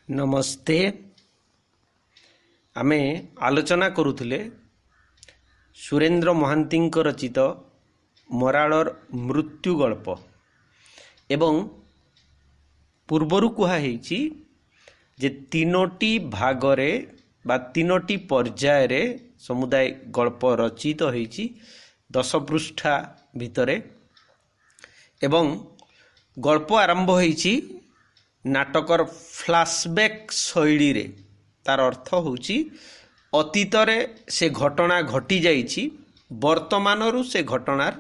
नमस्ते। आमे आलोचना करुथिले सुरेंद्र महांती रचित मराळर मृत्यु गल्प एवं पूर्वरु कुहा हेछि जे तीनोटी भागरे बा तीनोटी पर्याय रे समुदाय गल्प रचित हेछि 10 पृष्ठा भितरे एवं गल्प आरंभ हेछि नाटकर फ्लैशबैक शैली रे। तार अर्थ होछि अतीत रे से घटना घटी जाइछि, वर्तमानरु से घटनार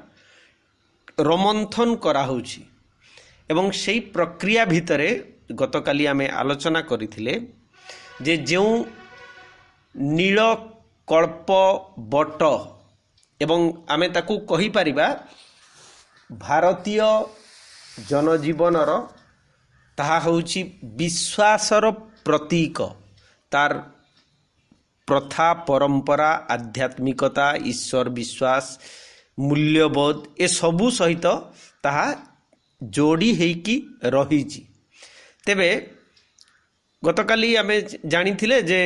रोमंथन करा होछि एवं सेही प्रक्रिया भितरे गतकाली आमे आलोचना करिथिले जे जेउ नील कल्प बट एवं आमे ताकू कहि परिबा भारतीय जनजीवनर ताहा होछि विश्वासर प्रतीक। तार प्रथा परंपरा आध्यात्मिकता ईश्वर विश्वास मूल्यबोध ए सबु सहित ताहा जोड़ी हेकी रहिछि। तेबे गतकाली आमे जानिथिले जे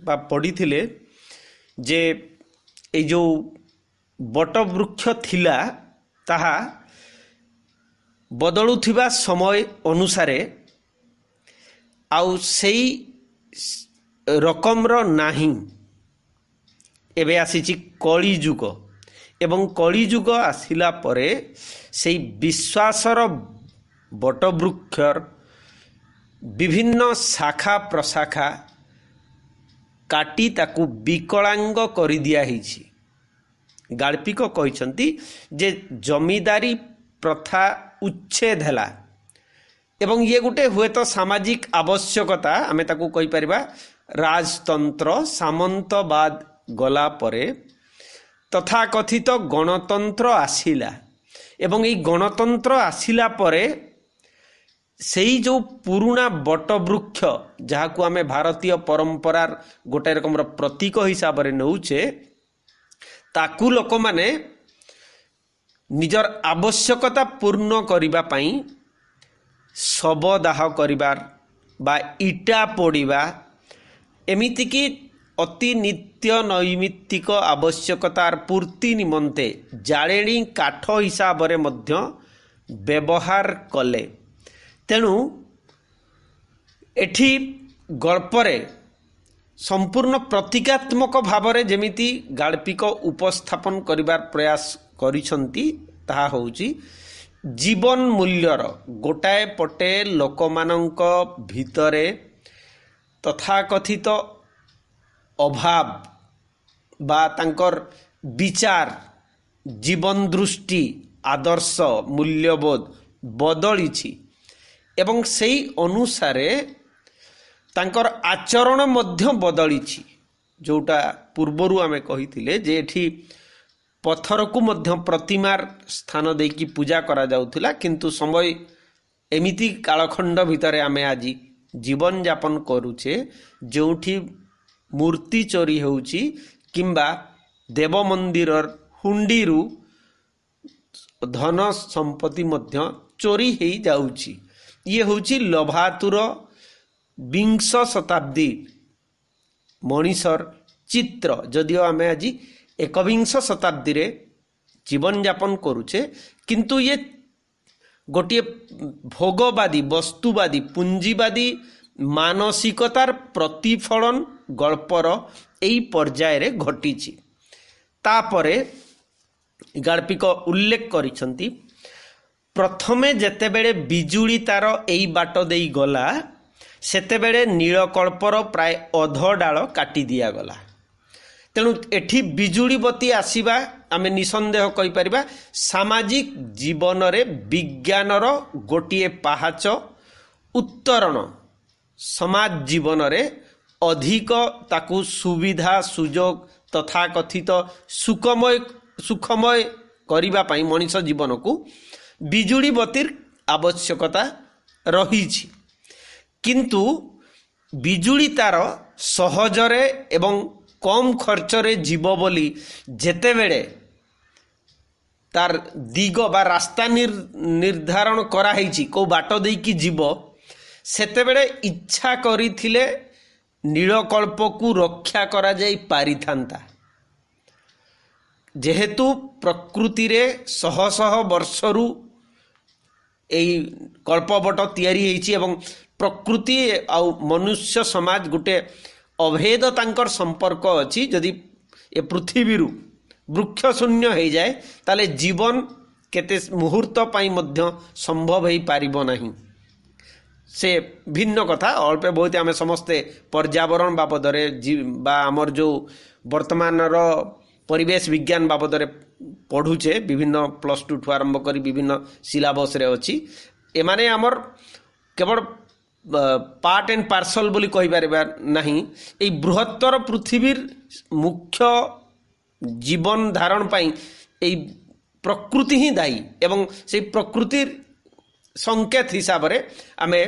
बा पढ़िथिले जे ए जो बट वृक्ष थिला ताहा बदलुथिबा समय अनुसारे आउ सेई रकमर नाही। एबे आसीछि कली जुग एवं कली जुग आसिला परे सेई विश्वासर बटवृक्षर विभिन्न शाखा प्रशाखा काटी ताकू विकलांग करि दिया हिछि। गाल्पिक कहिसंती जे जमीदारी प्रथा उच्छेद हैला एवं ये गुटे हुए तो सामाजिक आवश्यकता आमे ताकू कहि परिबा राजतंत्र सामंतवाद गला परे तथाकथित गणतंत्र आसिला एवं ई गणतंत्र आसिला परे सेई जो पुराना बटवृक्ष जहाकू आमे भारतीय परंपरार गोटे रकमर प्रतीक हिसाब रे नउचे ताकू लोक माने निजर आवश्यकता पूर्ण करिबा पई शवदाह करिबार बा इटा पोड़िबा एमिति की अति नित्य नैमित्तिक आवश्यकतार पूर्ति निमंते जाळेणी काठ हिसाब रे मध्य व्यवहार कले। तेणु एठी गल्परे संपूर्ण प्रतीकात्मक भावरे जेमिति गाल्पिक उपस्थापन करिबार प्रयास करिसंती ताहा होउची जीवन मूल्यर गोटाए पटे लोकमानंक भितरे तथाकथित अभाव बा तांकर विचार जीवन दृष्टि आदर्श मूल्यबोध बदलिछि एवं सेही अनुसारे तांकर आचरण मध्य बदलिछि। जोटा पूर्वरु आमे कहिथिले जे एठी पत्थर को मध्य प्रतिमार स्थान देकी पूजा करा जाउथिला, किंतु समय एमिति कालखंड भितरे आमे आजी जीवन यापन करूचे जोठी मूर्ति चोरी होउची किंबा देव मंदिरर हुंडीरु धन संपत्ति मध्य चोरी हेई जाउची। ये होउची लभातुर विंश शताब्दी मनीषर चित्र। जदियो आमे आजी एकविंश शताब्दी रे जीवन यापन करूचे किंतु ये गोटे भोगवादी वस्तुवादी पुंजीवादी मानसिकतार प्रतिफलन गल्पर एई पर्याय रे घटिछि। तापरे गाल्पिक उल्लेख करिसंती प्रथमे जेतेबेले बिजुली तार एई बाट देई गला सेतेबेले नीलकल्पर प्राय अध डाल काटी दिया गला। तेणु एठी बिजुली बत्ती आसीबा आमे निसंदेह कहि परिबा सामाजिक जीवन रे विज्ञानर गोटिए पाहाच उत्तरण समाज जीवन रे अधिक ताकू सुविधा सुयोग तथाकथित सुखमय करिबा पई मनुष्य जीवन को बिजुली बत्तीर आवश्यकता रहिछि। किंतु बिजुली तार सहजरे एवं कम खर्चरे जीव बोली जेतेबेले तार दिग बा रास्ता निर्धारण करा हेछि को बाट देकी जीव ସେତେବେଳେ ଇଚ୍ଛା କରିଥିଲେ ନୀଳକଳ୍ପକୁ ରକ୍ଷା କରାଯାଇ ପାରିଥାନ୍ତା। ଯେହେତୁ ପ୍ରକୃତିରେ ଶହ ଶହ ବର୍ଷରୁ এই କଳ୍ପବଟ ତିଆରି ହେଇଛି ଏବଂ ପ୍ରକୃତି ଆଉ ମନୁଷ୍ୟ ସମାଜ ଗୋଟେ ଅଭେଦ ତାଙ୍କର ସମ୍ପର୍କ ଅଛି। ଯଦି ଏ ପୃଥିବୀରୁ ବୃକ୍ଷ ଶୂନ୍ୟ ହେଇଯାଏ ତାହେଲେ ଜୀବନ କେତେ ମୁହୂର୍ତ୍ତ ପାଇଁ ମଧ୍ୟ ସମ୍ଭବ ହେଇପାରିବ ନାହିଁ। ସେ ଭିନ୍ନ କଥା। ଅଳ୍ପ ବହୁତ ଆମେ ସମସ୍ତେ ପର୍ଯ୍ୟାବରଣ ବାବଦରେ ବା ଆମର ଯେଉଁ ବର୍ତ୍ତମାନର ପରିବେଶ ବିଜ୍ଞାନ ବାବଦରେ ପଢ଼ୁଛେ, ବିଭିନ୍ନ +2 ଠୁ ଆରମ୍ଭ କରି ବିଭିନ୍ନ ସିଲାବସ୍ରେ ଅଛି। ଏମାନେ ଆମର କେବଳ ପାର୍ଟ ଆଣ୍ଡ ପାର୍ସଲ ବୋଲି କହିପାରିବା ନାହିଁ। এই ବୃହତ୍ତର ପୃଥିବୀର ମୁଖ୍ୟ ଜୀବନ ଧାରଣ ପାଇଁ এই ପ୍ରକୃତି ହିଁ ଦାୟୀ ଏବଂ ସେଇ ପ୍ରକୃତିର ସଂକେତ ହିସାବରେ ଆମେ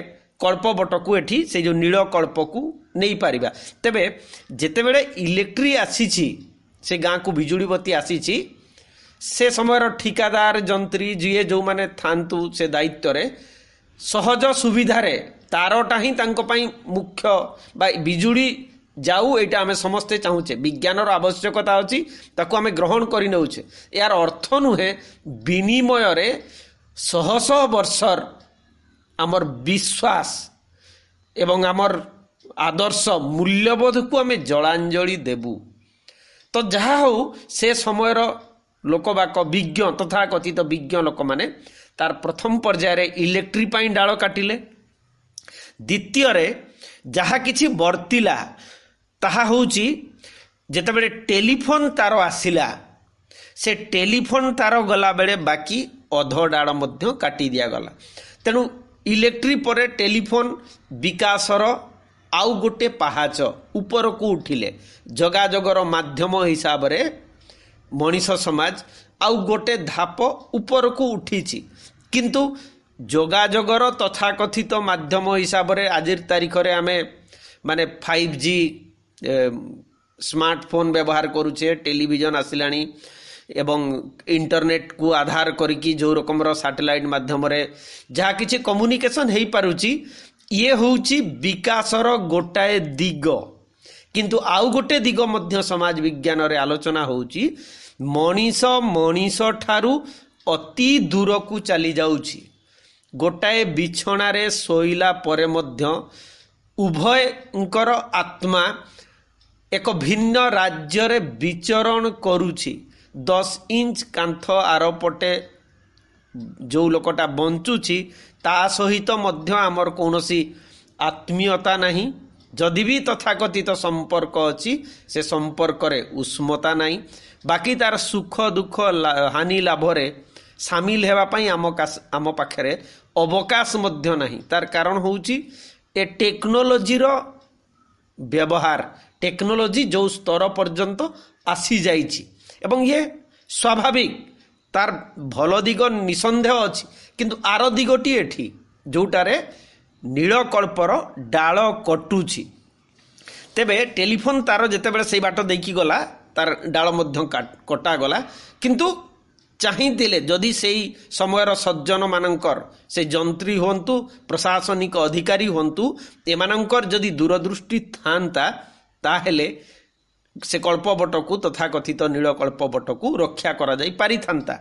କଳ୍ପବଟକୁ ଏଠି ସେ ଯେଉଁ ନୀଳକଳ୍ପକୁ ନେଇପାରିବା। ତେବେ ଯେତେବେଳେ ଇଲେକ୍ଟ୍ରି ଆସିଛି, ସେ ଗାଁକୁ ବିଜୁଳି ବତୀ ଆସିଛି, ସେ ସମୟର ଠିକାଦାର ଯନ୍ତ୍ରୀ ଯିଏ ଯେଉଁମାନେ ଥାଆନ୍ତୁ ସେ ଦାୟିତ୍ୱରେ ସହଜ ସୁବିଧାରେ ତାରଟା ହିଁ ତାଙ୍କ ପାଇଁ ମୁଖ୍ୟ ବା ବିଜୁଳି ଯାଉ, ଏଇଟା ଆମେ ସମସ୍ତେ ଚାହୁଁଛେ। ବିଜ୍ଞାନର ଆବଶ୍ୟକତା ଅଛି, ତାକୁ ଆମେ ଗ୍ରହଣ କରି ନେଉଛେ। ଏହାର ଅର୍ଥ ନୁହେଁ ବିନିମୟରେ ଶହ ଶହ ବର୍ଷର ଆମର ବିଶ୍ୱାସ ଏବଂ ଆମର ଆଦର୍ଶ ମୂଲ୍ୟବୋଧକୁ ଆମେ ଜଳାଞ୍ଜଳି ଦେବୁ। ତ ଯାହା ହଉ, ସେ ସମୟର ଲୋକବାକ ବିଜ୍ଞ ତଥାକଥିତ ବିଜ୍ଞ ଲୋକମାନେ ତାର ପ୍ରଥମ ପର୍ଯ୍ୟାୟରେ ଇଲେକ୍ଟ୍ରି ପାଇଁ ଡାଳ କାଟିଲେ। ଦ୍ୱିତୀୟରେ ଯାହା କିଛି ବର୍ତ୍ତିଲା ତାହା ହେଉଛି ଯେତେବେଳେ ଟେଲିଫୋନ୍ ତାର ଆସିଲା, ସେ ଟେଲିଫୋନ୍ ତାର ଗଲାବେଳେ ବାକି ଅଧ ଡାଳ ମଧ୍ୟ କାଟି ଦିଆଗଲା। ତେଣୁ ଇଲେକ୍ଟ୍ରି ପରେ ଟେଲିଫୋନ୍ ବିକାଶର ଆଉ ଗୋଟେ ପାହାଚ ଉପରକୁ ଉଠିଲେ। ଯୋଗାଯୋଗର ମାଧ୍ୟମ ହିସାବରେ ମଣିଷ ସମାଜ ଆଉ ଗୋଟେ ଧାପ ଉପରକୁ ଉଠିଛି। କିନ୍ତୁ ଯୋଗାଯୋଗର ତଥାକଥିତ ମାଧ୍ୟମ ହିସାବରେ ଆଜିର ତାରିଖରେ ଆମେ ମାନେ 5G ସ୍ମାର୍ଟଫୋନ୍ ବ୍ୟବହାର କରୁଛେ, ଟେଲିଭିଜନ ଆସିଲାଣି ଏବଂ ଇଣ୍ଟରନେଟକୁ ଆଧାର କରିକି ଯେଉଁ ରକମର ସାଟେଲାଇଟ୍ ମାଧ୍ୟମରେ ଯାହା କିଛି କମ୍ୟୁନିକେସନ୍ ହେଇପାରୁଛି, ଇଏ ହେଉଛି ବିକାଶର ଗୋଟାଏ ଦିଗ। କିନ୍ତୁ ଆଉ ଗୋଟେ ଦିଗ ମଧ୍ୟ ସମାଜ ବିଜ୍ଞାନରେ ଆଲୋଚନା ହେଉଛି, ମଣିଷ ଠାରୁ ଅତି ଦୂରକୁ ଚାଲି ଯାଉଛି। ଗୋଟାଏ ବିଛଣାରେ ଶୋଇଲା ପରେ ମଧ୍ୟ ଉଭୟଙ୍କର ଆତ୍ମା ଏକ ଭିନ୍ନ ରାଜ୍ୟରେ ବିଚରଣ କରୁଛି। 10 ଇଞ୍ଚ କାନ୍ଥ ଆରପଟେ ଯେଉଁ ଲୋକଟା ବଞ୍ଚୁଛି ତା ସହିତ ମଧ୍ୟ ଆମର କୌଣସି ଆତ୍ମୀୟତା ନାହିଁ। ଯଦି ବି ତଥାକଥିତ ସମ୍ପର୍କ ଅଛି, ସେ ସମ୍ପର୍କରେ ଉଷ୍ମତା ନାହିଁ। ବାକି ତାର ସୁଖ ଦୁଃଖ ହାନି ଲାଭରେ ସାମିଲ ହେବା ପାଇଁ ଆମ ପାଖରେ ଅବକାଶ ମଧ୍ୟ ନାହିଁ। ତାର କାରଣ ହେଉଛି ଏ ଟେକ୍ନୋଲୋଜିର ବ୍ୟବହାର। ଟେକ୍ନୋଲୋଜି ଯେଉଁ ସ୍ତର ପର୍ଯ୍ୟନ୍ତ ଆସିଯାଇଛି ଏବଂ ଇଏ ସ୍ୱାଭାବିକ, ତାର ଭଲ ଦିଗ ନିଃସନ୍ଦେହ ଅଛି। କିନ୍ତୁ ଆର ଦିଗଟି ଏଠି ଯେଉଁଟାରେ ନୀଳକଳ୍ପର ଡାଳ କଟୁଛି। ତେବେ ଟେଲିଫୋନ୍ ତାର ଯେତେବେଳେ ସେଇ ବାଟ ଦେଇକି ଗଲା, ତାର ଡାଳ ମଧ୍ୟ କଟାଗଲା। କିନ୍ତୁ ଚାହିଁଥିଲେ ଯଦି ସେଇ ସମୟର ସଜ୍ଜନମାନଙ୍କର, ସେ ଯନ୍ତ୍ରୀ ହୁଅନ୍ତୁ, ପ୍ରଶାସନିକ ଅଧିକାରୀ ହୁଅନ୍ତୁ, ଏମାନଙ୍କର ଯଦି ଦୂରଦୃଷ୍ଟି ଥାଆନ୍ତା ତାହେଲେ ସେ କଳ୍ପବଟକୁ ତଥାକଥିତ ନୀଳକଳ୍ପବଟକୁ ରକ୍ଷା କରାଯାଇ ପାରିଥାନ୍ତା।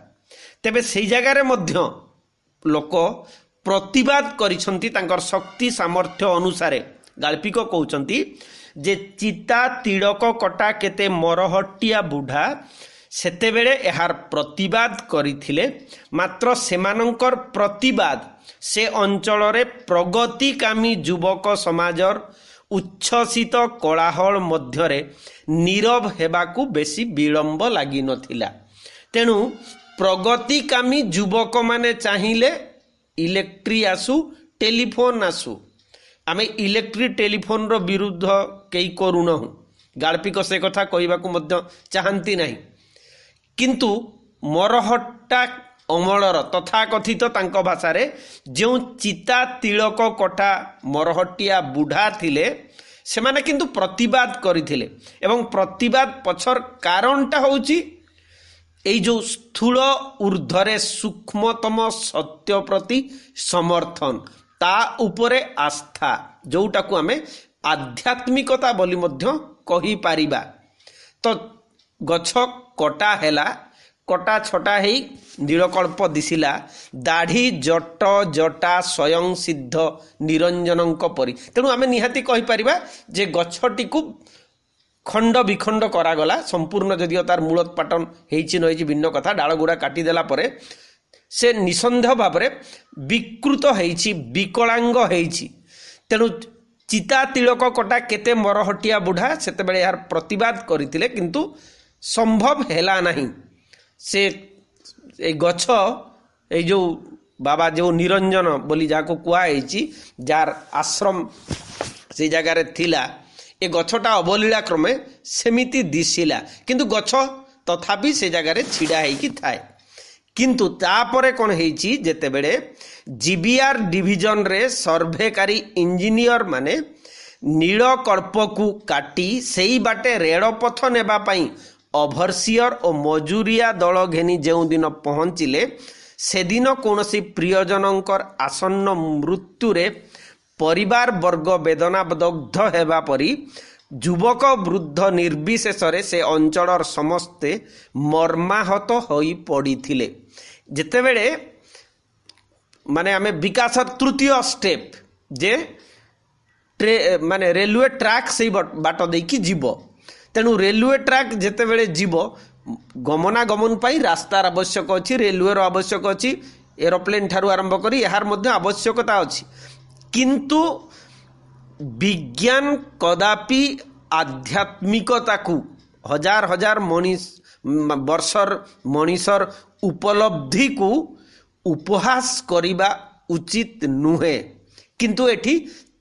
ତେବେ ସେଇ ଜାଗାରେ ମଧ୍ୟ ଲୋକ ପ୍ରତିବାଦ କରିଛନ୍ତି ତାଙ୍କର ଶକ୍ତି ସାମର୍ଥ୍ୟ ଅନୁସାରେ। ଗାଳ୍ପିକ କହୁଛନ୍ତି ଯେ ଚିତା ତିଳକ କଟା କେତେ ମରହଟିଆ ବୁଢ଼ା ସେତେବେଳେ ଏହାର ପ୍ରତିବାଦ କରିଥିଲେ। ମାତ୍ର ସେମାନଙ୍କର ପ୍ରତିବାଦ ସେ ଅଞ୍ଚଳରେ ପ୍ରଗତିକାମୀ ଯୁବକ ସମାଜର ଉଚ୍ଛ୍ୱସିତ କୋଳାହଳ ମଧ୍ୟରେ ନୀରବ ହେବାକୁ ବେଶୀ ବିଳମ୍ବ ଲାଗିନଥିଲା। ତେଣୁ ପ୍ରଗତିକାମୀ ଯୁବକମାନେ ଚାହିଁଲେ ଇଲେକ୍ଟ୍ରି ଆସୁ, ଟେଲିଫୋନ୍ ଆସୁ। ଆମେ ଇଲେକ୍ଟ୍ରି ଟେଲିଫୋନ୍ର ବିରୁଦ୍ଧ କେହି କରୁନାହୁଁ। ଗାଳ୍ପିକ ସେ କଥା କହିବାକୁ ମଧ୍ୟ ଚାହାନ୍ତି ନାହିଁ। କିନ୍ତୁ ମରହଟ୍ଟା ଅମଳର ତଥାକଥିତ ତାଙ୍କ ଭାଷାରେ ଯେଉଁ ଚିତା ତିଳକ କଟା ମରହଟିଆ ବୁଢ଼ା ଥିଲେ, ସେମାନେ କିନ୍ତୁ ପ୍ରତିବାଦ କରିଥିଲେ। ଏବଂ ପ୍ରତିବାଦ ପଛର କାରଣଟା ହେଉଛି এই ଯେଉଁ ସ୍ଥୂଳ ଊର୍ଦ୍ଧ୍ୱରେ ସୂକ୍ଷ୍ମତମ ସତ୍ୟ ପ୍ରତି ସମର୍ଥନ। ତା ଉପରେ ଆସ୍ଥା, ଯୋଉଟାକୁ ଆମେ ଆଧ୍ୟାତ୍ମିକତା ବୋଲି ମଧ୍ୟ କହିପାରିବା। ତ ଗଛ କଟା ହେଲା, କଟା ଛଟା ହେଇ ନୀଳକଳ୍ପ ଦିଶିଲା, ଦାଢ଼ି ଜଟ ଜଟା ସ୍ୱୟଂ ସିଦ୍ଧ ନିରଞ୍ଜନଙ୍କ ପରି। ତେଣୁ ଆମେ ନିହାତି କହିପାରିବା ଯେ ଗଛଟିକୁ ଖଣ୍ଡ ବିଖଣ୍ଡ କରାଗଲା, ସମ୍ପୂର୍ଣ୍ଣ ଯଦିଓ ତାର ମୂଳୋତ୍ପାଟନ ହେଇଛି ନ ହେଇଛି ଭିନ୍ନ କଥା, ଡାଳଗୁଡ଼ା କାଟିଦେଲା ପରେ ସେ ନିଃସନ୍ଦେହ ଭାବରେ ବିକୃତ ହେଇଛି, ବିକଳାଙ୍ଗ ହେଇଛି। ତେଣୁ ଚିତା ତିଳକ କଟା କେତେ ମରହଟିଆ ବୁଢ଼ା ସେତେବେଳେ ଏହାର ପ୍ରତିବାଦ କରିଥିଲେ, କିନ୍ତୁ ସମ୍ଭବ ହେଲା ନାହିଁ। ସେ ଏ ଗଛ, ଏଇ ଯେଉଁ ବାବା ଯେଉଁ ନିରଞ୍ଜନ ବୋଲି ଯାହାକୁ କୁହାହେଇଛି, ଯାହାର ଆଶ୍ରମ ସେଇ ଜାଗାରେ ଥିଲା, ଏ ଗଛଟା ଅବଲୀଳା କ୍ରମେ ସେମିତି ଦିଶିଲା, କିନ୍ତୁ ଗଛ ତଥାପି ସେ ଜାଗାରେ ଛିଡ଼ା ହେଇକି ଥାଏ। କିନ୍ତୁ ତାପରେ କ'ଣ ହେଇଛି, ଯେତେବେଳେ ଜିବିଆର୍ ଡିଭିଜନରେ ସର୍ଭେକାରୀ ଇଞ୍ଜିନିୟର ମାନେ ନୀଳକଳ୍ପକୁ କାଟି ସେଇ ବାଟେ ରେଳପଥ ନେବା ପାଇଁ ଓଭରସିଅର ଓ ମଜୁରିଆ ଦଳ ଘେନି ଯେଉଁଦିନ ପହଞ୍ଚିଲେ, ସେଦିନ କୌଣସି ପ୍ରିୟଜନଙ୍କର ଆସନ୍ନ ମୃତ୍ୟୁରେ ପରିବାର ବର୍ଗ ବେଦନାଦଗ୍ଧ ହେବା ପରି ଯୁବକ ବୃଦ୍ଧ ନିର୍ବିଶେଷରେ ସେ ଅଞ୍ଚଳର ସମସ୍ତେ ମର୍ମାହତ ହୋଇ ପଡ଼ିଥିଲେ। ଯେତେବେଳେ ମାନେ ଆମେ ବିକାଶର ତୃତୀୟ ଷ୍ଟେପ୍, ଯେ ମାନେ ରେଲୱେ ଟ୍ରାକ୍ ସେଇ ବାଟ ଦେଇକି ଯିବ। ତେଣୁ ରେଲୱେ ଟ୍ରାକ୍ ଯେତେବେଳେ ଯିବ, ଗମନାଗମନ ପାଇଁ ରାସ୍ତାର ଆବଶ୍ୟକ ଅଛି, ରେଲୱେର ଆବଶ୍ୟକ ଅଛି, ଏରୋପ୍ଲେନ୍ ଠାରୁ ଆରମ୍ଭ କରି ଏହାର ମଧ୍ୟ ଆବଶ୍ୟକତା ଅଛି। କିନ୍ତୁ ବିଜ୍ଞାନ କଦାପି ଆଧ୍ୟାତ୍ମିକତାକୁ ହଜାର ହଜାର ବର୍ଷର ମଣିଷର ଉପଲବ୍ଧିକୁ ଉପହାସ କରିବା ଉଚିତ ନୁହେଁ, କିନ୍ତୁ ଏଠି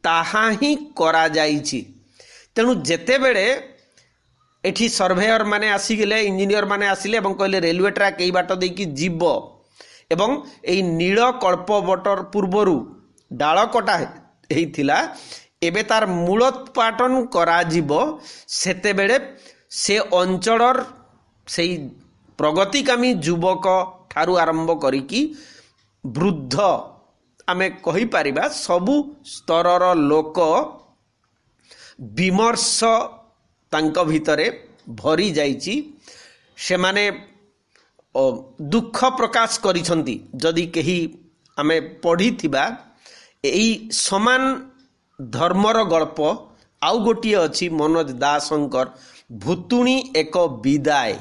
ତାହା ହିଁ କରାଯାଇଛି। ତେଣୁ ଯେତେବେଳେ ଏଠି ସର୍ଭେୟର ମାନେ ଆସିଗଲେ, ଇଞ୍ଜିନିୟର ମାନେ ଆସିଲେ ଏବଂ କହିଲେ ରେଲୱେ ଟ୍ରାକ୍ ଏଇ ବାଟ ଦେଇକି ଯିବ ଏବଂ ଏଇ ନୀଳକଳ୍ପ ବଟର ପୂର୍ବରୁ ଡାଳ କଟା ହେଇଥିଲା, ଏବେ ତାର ମୂଳୋତ୍ପାଟନ କରାଯିବ, ସେତେବେଳେ ସେ ଅଞ୍ଚଳର ସେଇ ପ୍ରଗତିକାମୀ ଯୁବକ ଠାରୁ ଆରମ୍ଭ କରିକି ବୃଦ୍ଧ, ଆମେ କହିପାରିବା ସବୁ ସ୍ତରର ଲୋକ ବିମର୍ଷ ତାଙ୍କ ଭିତରେ ଭରି ଯାଇଛି। ସେମାନେ ଦୁଃଖ ପ୍ରକାଶ କରିଛନ୍ତି। ଯଦି କେହି ଆମେ ପଢ଼ିଥିବା ଏଇ ସମାନ ଧର୍ମର ଗଳ୍ପ ଆଉ ଗୋଟିଏ ଅଛି ମନୋଜ ଦାସଙ୍କର, ଭୁତୁଣୀ ଏକ ବିଦାୟ,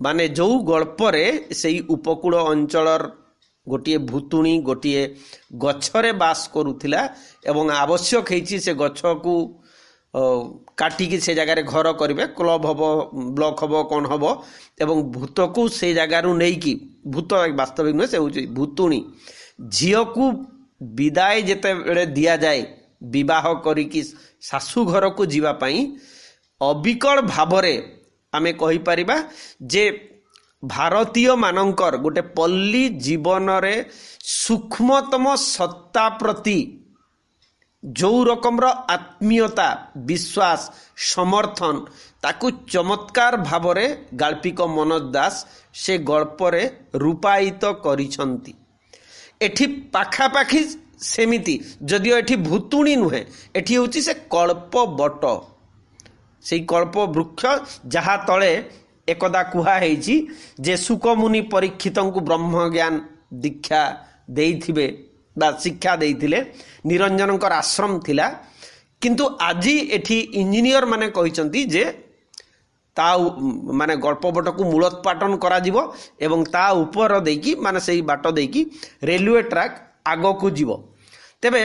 ମାନେ ଯେଉଁ ଗଳ୍ପରେ ସେଇ ଉପକୂଳ ଅଞ୍ଚଳର ଗୋଟିଏ ଭୁତୁଣୀ ଗୋଟିଏ ଗଛରେ ବାସ କରୁଥିଲା ଏବଂ ଆବଶ୍ୟକ ହେଇଛି ସେ ଗଛକୁ କାଟିକି ସେ ଜାଗାରେ ଘର କରିବେ, କ୍ଲବ ହେବ, ବ୍ଲକ ହେବ, କ'ଣ ହେବ, ଏବଂ ଭୂତକୁ ସେ ଜାଗାରୁ ନେଇକି, ଭୂତ ବାସ୍ତବିକ ନୁହେଁ, ସେ ହେଉଛି ଭୁତୁଣୀ, ଝିଅକୁ ବିଦାୟ ଯେତେବେଳେ ଦିଆଯାଏ ବିବାହ କରିକି ଶାଶୁ ଘରକୁ ଯିବା ପାଇଁ, ଅବିକଳ ଭାବରେ ଆମେ କହିପାରିବା ଯେ ଭାରତୀୟମାନଙ୍କର ଗୋଟେ ପଲ୍ଲୀ ଜୀବନରେ ସୂକ୍ଷ୍ମତମ ସତ୍ତା ପ୍ରତି ଯେଉଁ ରକମର ଆତ୍ମୀୟତା, ବିଶ୍ୱାସ, ସମର୍ଥନ, ତାକୁ ଚମତ୍କାର ଭାବରେ ଗାଳ୍ପିକ ମନୋଜ ଦାସ ସେ ଗଳ୍ପରେ ରୂପାୟିତ କରିଛନ୍ତି। ଏଠି ପାଖାପାଖି ସେମିତି, ଯଦିଓ ଏଠି ଭୁତୁଣୀ ନୁହେଁ, ଏଠି ହେଉଛି ସେ କଳ୍ପ ବଟ, ସେଇ କଳ୍ପ ବୃକ୍ଷ ଯାହା ତଳେ ଏକଦା କୁହାହେଇଛି ଯେ ସୁକମୁନି ପରୀକ୍ଷିତଙ୍କୁ ବ୍ରହ୍ମଜ୍ଞାନ ଦୀକ୍ଷା ଦେଇଥିବେ ବା ଶିକ୍ଷା ଦେଇଥିଲେ, ନିରଞ୍ଜନଙ୍କର ଆଶ୍ରମ ଥିଲା। କିନ୍ତୁ ଆଜି ଏଠି ଇଞ୍ଜିନିୟର ମାନେ କହିଛନ୍ତି ଯେ ତା ମାନେ ଗଳ୍ପବଟକୁ ମୂଳୋତ୍ପାଟନ କରାଯିବ ଏବଂ ତା ଉପର ଦେଇକି, ମାନେ ସେଇ ବାଟ ଦେଇକି ରେଲୱେ ଟ୍ରାକ୍ ଆଗକୁ ଯିବ। ତେବେ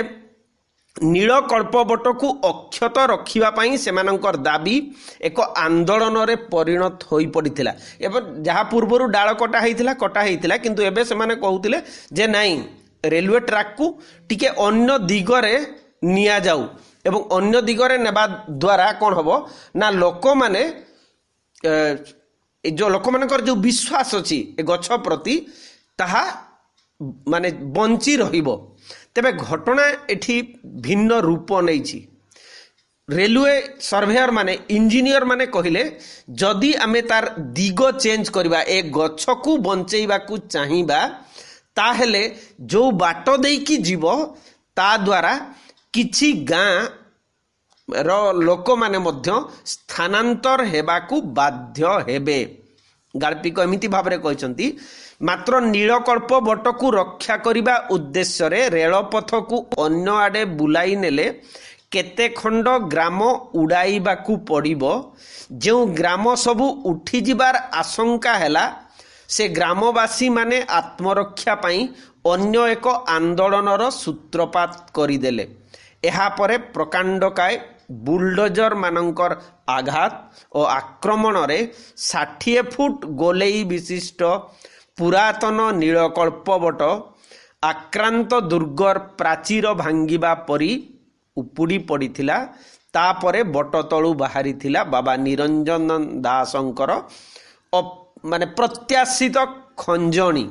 ନୀଳକଳ୍ପବଟକୁ ଅକ୍ଷତ ରଖିବା ପାଇଁ ସେମାନଙ୍କର ଦାବି ଏକ ଆନ୍ଦୋଳନରେ ପରିଣତ ହୋଇପଡ଼ିଥିଲା। ଏବଂ ଯାହା ପୂର୍ବରୁ ଡାଳ କଟା ହେଇଥିଲା, କିନ୍ତୁ ଏବେ ସେମାନେ କହୁଥିଲେ ଯେ ନାଇଁ, ରେଲୱେ ଟ୍ରାକ୍କୁ ଟିକେ ଅନ୍ୟ ଦିଗରେ ନିଆଯାଉ ଏବଂ ଅନ୍ୟ ଦିଗରେ ନେବା ଦ୍ୱାରା କ'ଣ ହେବ ନା, ଲୋକମାନେ ଯେଉଁ ଲୋକମାନଙ୍କର ଯେଉଁ ବିଶ୍ୱାସ ଅଛି ଏ ଗଛ ପ୍ରତି, ତାହା ମାନେ ବଞ୍ଚି ରହିବ। ତେବେ ଘଟଣା ଏଠି ଭିନ୍ନ ରୂପ ନେଇଛି। ରେଲୱେ ସର୍ଭେୟର ମାନେ, ଇଞ୍ଜିନିୟର ମାନେ କହିଲେ ଯଦି ଆମେ ତାର ଦିଗ ଚେଞ୍ଜ କରିବା, ଏ ଗଛକୁ ବଞ୍ଚେଇବାକୁ ଚାହିଁବା, ताहेले जो बाट देकी जीव ता द्वारा किछि गाँ रो लोक माने मध्य स्थानांतर हेबाकू बाध्य हेबे। गाल्पिक एमिति भाबरे कहचंती मात्र नीलकल्प बटकू रक्षा करिबा उद्देश्य रे रेलपथ को अन्य आडे बुलाई नेले केते खंड ग्राम उड़ाइबाकू पड़िबो। जो ग्राम सबू उठी जिबार आशंका हैला से ग्रामवासी माने आत्मरक्षा पाई अन्य एक आंदोलनर सूत्रपात करिदेले। एहा परे प्रकांडकाय बुलडोजर मानकर आघात और आक्रमण रे 60 फुट गोलेई विशिष्ट पुरातन नीलकल्प बट आक्रांत दुर्गर प्राचीर भांगिबा परी उपुड़ी पड़िथिला। तापरे बट तळु बाहरी थिला बाबा निरंजन दासंकर माने प्रत्याशित खंजणी।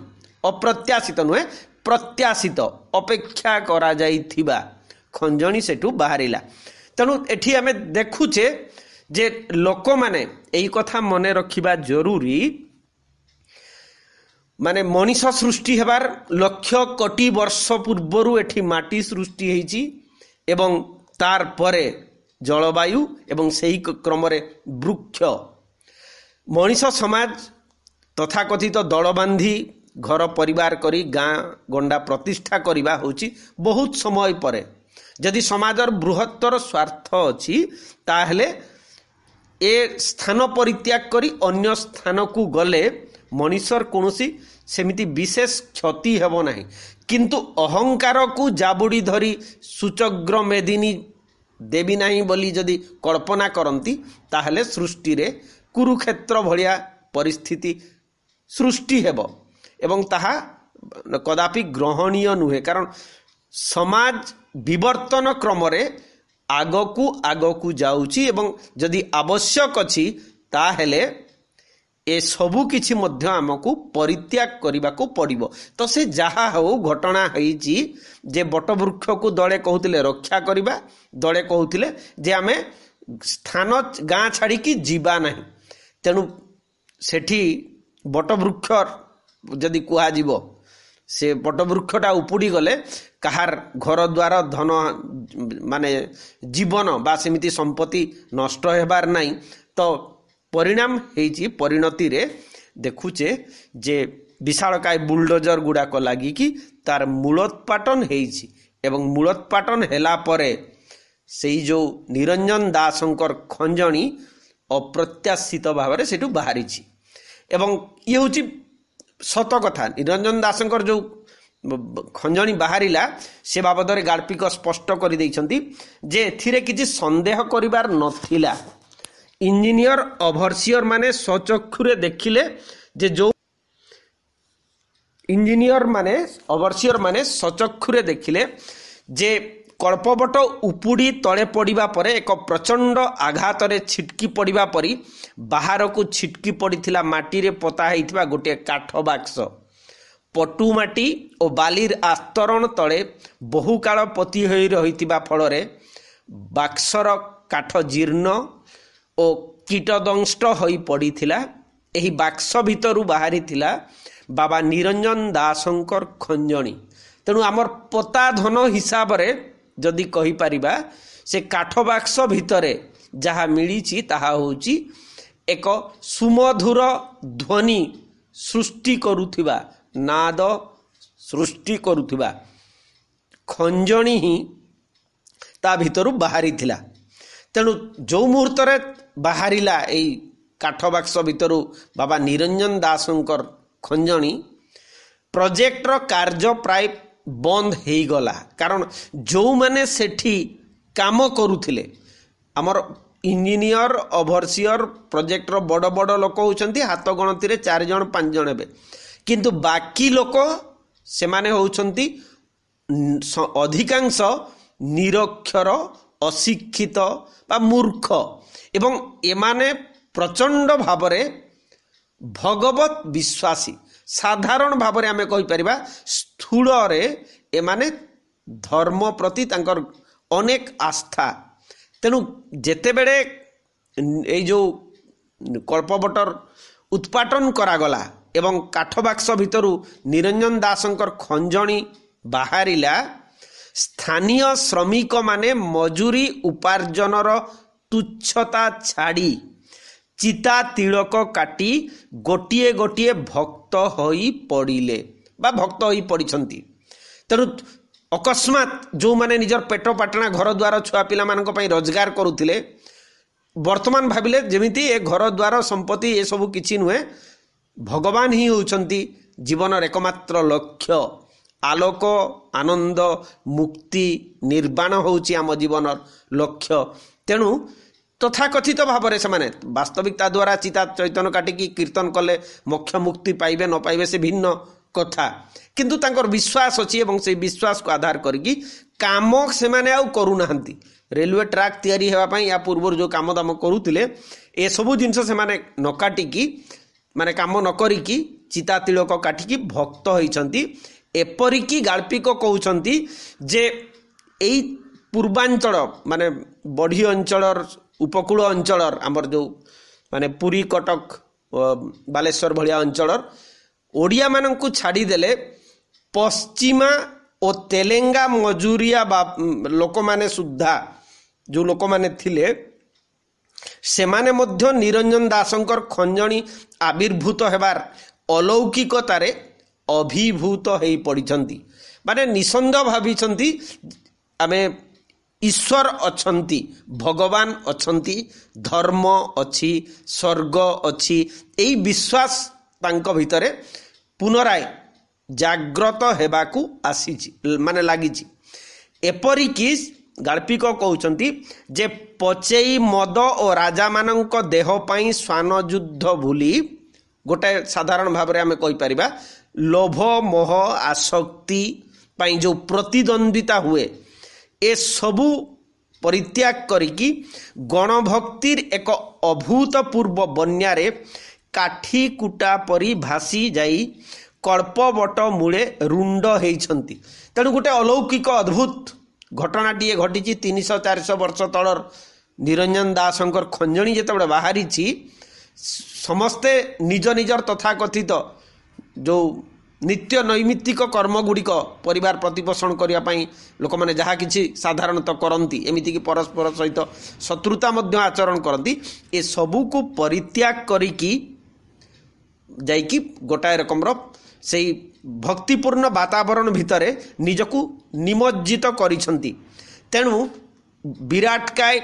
अप्रत्याशित नुहे प्रत्याशित अपेक्षा करा जाइथिबा खंजणी सेठू बाहरिला। तेणु एठी आमे देखुचे जे लोक माने एई कथा मने रखिबा जरूरी। माने मनीष सृष्टि हेबार लक्ष कोटी वर्ष पूर्वरु एठी माटी सृष्टि हेची एवं तार परे जलवायु एवं सेही क्रमरे वृक्ष। मनीष समाज तथाकथित दल बांधी घर परिवार करी गाँ गंडा प्रतिष्ठा करिबा होची बहुत समय परे। जदि समाजर बृहत्तर स्वार्थ अछि ताहले ए स्थान परित्याग करी अन्य स्थान को गले मनीषर कोनोसी सेमिति विशेष क्षति हेबो नाही। किंतु अहंकार को जाबुड़ी धरी सूचग्र मेदिनी देवी नाही बोली जदि कल्पना करती ताहले सृष्टि रे कुरुक्षेत्र भलिया परिस्थिति सृष्टि हेबो एवं ताहा कदापि ग्रहणीय नुहे। कारण समाज विवर्तन क्रम रे आगकू जाउची एवं जदि आवश्यक अछि ताहेले ए सबु किछि मध्य आमको परित्याग करिबाको पड़िबो। तो से जहा हो घटना होईची जे बटवृक्ष को दले कहउतिले रक्षा करिबा दले कहउतिले जे आमे स्थान गाँ छाड़ी की जीवा नाही। तेणु सेठी बटवृक्ष जदि कुहा जीवो से बटवृक्षटा उपुड़ी गले कहार घर द्वार धन माने जीवन बा सेमिति संपत्ति नष्ट हेबार नाही। तो परिणाम हेची परिणति रे देखुचे जे विशालकाय बुलडोजर गुड़ाक लगी कि तार मूलोत्पाटन हेची एवं मूलोत्पाटन हेला परे सेई जो निरंजन दासंकर खंजणी अप्रत्याशित भाव में सेठू बाहरी एवं ये हूँ सत कथा। निरंजन दासंकर जो खंजणी बाहरिला से बाबद में गाल्पिक स्पष्ट कर देइछंती जे एथिरे किछि संदेह करिबार नथिला। इंजीनियर ओभरसियर माने स्वचक्षुरे देखिले जे जो इंजीनियर माने ओभरसियर माने स्वचक्षुरे देखिले जे कल्पबट उपुड़ी तले पड़िबा परे एक प्रचंड आघात रे छिटकी पड़िबा परी बाहर को छिटकी पड़िथिला माटी रे पोता हेइथिबा गोटे काठ बाक्स। पटु माटी और बालिर आस्तरण तले बहु काल पति होई रहिथिबा फलरे बाक्सर काठ जीर्ण और कीटदंष्ट होई पड़िथिला। एही बाक्स भितरु बाहरी थिला बाबा निरंजन दासंकर खंजणी। तेणु आमर पोता धन हिसाब रे जदि कहि परिबा से काठ बाक्स भितरे जहा मिली ताहा होची एक सुमधुर ध्वनि सृष्टि करुथिबा नाद सृष्टि करुथिबा खंजणी ही ता भितरु बाहरी थिला। तेणु जो मुहूर्त रे बाहरिला एई काठ बाक्स भितरु बाबा निरंजन दासंकर खंजणी प्रोजेक्टर कार्य प्राय बंद हो गला। कारण जो माने सेठी काम करुथिले आमर इंजीनियर ओभरसियर प्रोजेक्टर बड़ बड़ लोक होउछंती हाथ गणती रे 4 जण 5 जण हेबे। किंतु बाकी लोक से माने होउछंती अधिकांश निरक्षर अशिक्षित बा मूर्ख एवं एमाने प्रचंड भावरे भगवत विश्वासी साधारण भावरे आमे कहि परिबा स्थूल रे एमाने धर्म प्रति तांकर अनेक आस्था। तेणु जेते बेले ए जो कल्पबटर उत्पाटन करागला ଏବଂ କାଠ ବାକ୍ସ ଭିତରୁ ନିରଞ୍ଜନ ଦାସଙ୍କର ଖଞ୍ଜଣି ବାହାରିଲା। ସ୍ଥାନୀୟ ଶ୍ରମିକମାନେ ମଜୁରୀ ଉପାର୍ଜନର ତୁଚ୍ଛତା ଛାଡ଼ି ଚିତା ତିଳକ କାଟି ଗୋଟିଏ ଗୋଟିଏ ଭକ୍ତ ହୋଇ ପଡ଼ିଲେ ବା ଭକ୍ତ ହୋଇ ପଡ଼ିଛନ୍ତି। ତେଣୁ ଅକସ୍ମାତ୍ ଯେଉଁମାନେ ନିଜର ପେଟ ପାଟଣା ଘର ଦ୍ୱାର ଛୁଆ ପିଲାମାନଙ୍କ ପାଇଁ ରୋଜଗାର କରୁଥିଲେ, ବର୍ତ୍ତମାନ ଭାବିଲେ ଯେମିତି ଏ ଘର ଦ୍ୱାର ସମ୍ପତ୍ତି ଏସବୁ କିଛି ନୁହେଁ, ଭଗବାନ ହିଁ ହେଉଛନ୍ତି ଜୀବନର ଏକମାତ୍ର ଲକ୍ଷ୍ୟ। ଆଲୋକ, ଆନନ୍ଦ, ମୁକ୍ତି, ନିର୍ବାଣ ହେଉଛି ଆମ ଜୀବନର ଲକ୍ଷ୍ୟ। ତେଣୁ ତଥାକଥିତ ଭାବରେ ସେମାନେ ବାସ୍ତବିକ ତା ଦ୍ୱାରା ଚିତା ଚୈତନ୍ୟ କାଟିକି କୀର୍ତ୍ତନ କଲେ ମୋକ୍ଷ ମୁକ୍ତି ପାଇବେ ନ ପାଇବେ ସେ ଭିନ୍ନ କଥା, କିନ୍ତୁ ତାଙ୍କର ବିଶ୍ୱାସ ଅଛି ଏବଂ ସେଇ ବିଶ୍ୱାସକୁ ଆଧାର କରିକି କାମ ସେମାନେ ଆଉ କରୁନାହାନ୍ତି। ରେଲୱେ ଟ୍ରାକ୍ ତିଆରି ହେବା ପାଇଁ ୟା ପୂର୍ବରୁ ଯେଉଁ କାମ ଦାମ କରୁଥିଲେ ଏସବୁ ଜିନିଷ ସେମାନେ ନ କାଟିକି ମାନେ କାମ ନ କରିକି ଚିତା ତିଳକ କାଟିକି ଭକ୍ତ ହୋଇଛନ୍ତି। ଏପରିକି ଗାଳ୍ପିକ କହୁଛନ୍ତି ଯେ ଏଇ ପୂର୍ବାଞ୍ଚଳ ମାନେ ବଢ଼ି ଅଞ୍ଚଳର ଉପକୂଳ ଅଞ୍ଚଳର ଆମର ଯେଉଁ ମାନେ ପୁରୀ କଟକ ବାଲେଶ୍ୱର ଭଳିଆ ଅଞ୍ଚଳର ଓଡ଼ିଆମାନଙ୍କୁ ଛାଡ଼ିଦେଲେ ପଶ୍ଚିମା ଓ ତେଲେଙ୍ଗା ମଜୁରିଆ ଲୋକମାନେ ସୁଦ୍ଧା ଯେଉଁ ଲୋକମାନେ ଥିଲେ ସେମାନେ ମଧ୍ୟ ନିରଞ୍ଜନ ଦାସଙ୍କର ଖଞ୍ଜଣି ଆବିର୍ଭୂତ ହେବାର ଅଲୌକିକତାରେ ଅଭିଭୂତ ହୋଇ ପଡ଼ିଛନ୍ତି। ମାନେ ନିଃସନ୍ଦେହ ଭାବିଛନ୍ତି ଆମେ ଈଶ୍ୱର ଅଛନ୍ତି, ଭଗବାନ ଅଛନ୍ତି, ଧର୍ମ ଅଛି, ସ୍ୱର୍ଗ ଅଛି, ଏଇ ବିଶ୍ୱାସ ତାଙ୍କ ଭିତରେ ପୁନରାୟ ଜାଗ୍ରତ ହେବାକୁ ଆସିଛି ମାନେ ଲାଗିଛି। ଏପରିକି ଗାଳ୍ପିକ କହୁଛନ୍ତି ଯେ ପଚେଇ ମଦ ଓ ରାଜାମାନଙ୍କ ଦେହ ପାଇଁ ଶ୍ୱାନ ଯୁଦ୍ଧ ଭୁଲି ଗୋଟାଏ ସାଧାରଣ ଭାବରେ ଆମେ କହିପାରିବା ଲୋଭ ମୋହ ଆସକ୍ତି ପାଇଁ ଯେଉଁ ପ୍ରତିଦ୍ୱନ୍ଦିତା ହୁଏ ଏସବୁ ପରିତ୍ୟାଗ କରିକି ଗଣଭକ୍ତିର ଏକ ଅଭୂତପୂର୍ବ ବନ୍ୟାରେ କାଠି କୁଟା ପରି ଭାସି ଯାଇ କଳ୍ପବଟ ମୂଳେ ରୁଣ୍ଡ ହେଇଛନ୍ତି। ତେଣୁ ଗୋଟେ ଅଲୌକିକ ଅଦ୍ଭୁତ ଘଟଣାଟିଏ ଘଟିଛି। 300-400 ବର୍ଷ ତଳର ନିରଞ୍ଜନ ଦାସଙ୍କର ଖଞ୍ଜଣି ଯେତେବେଳେ ବାହାରିଛି ସମସ୍ତେ ନିଜ ନିଜର ତଥାକଥିତ ଯେଉଁ ନିତ୍ୟ ନୈମିତ୍ତିକ କର୍ମଗୁଡ଼ିକ ପରିବାର ପ୍ରତିପୋଷଣ କରିବା ପାଇଁ ଲୋକମାନେ ଯାହା କିଛି ସାଧାରଣତଃ କରନ୍ତି, ଏମିତିକି ପରସ୍ପର ସହିତ ଶତ୍ରୁତା ମଧ୍ୟ ଆଚରଣ କରନ୍ତି, ଏସବୁକୁ ପରିତ୍ୟାଗ କରିକି ଯାଇକି ଗୋଟାଏ ରକମର ସେଇ ଭକ୍ତିପୂର୍ଣ୍ଣ ବାତାବରଣ ଭିତରେ ନିଜକୁ ନିମଜ୍ଜିତ କରିଛନ୍ତି। ତେଣୁ ବିରାଟକାୟ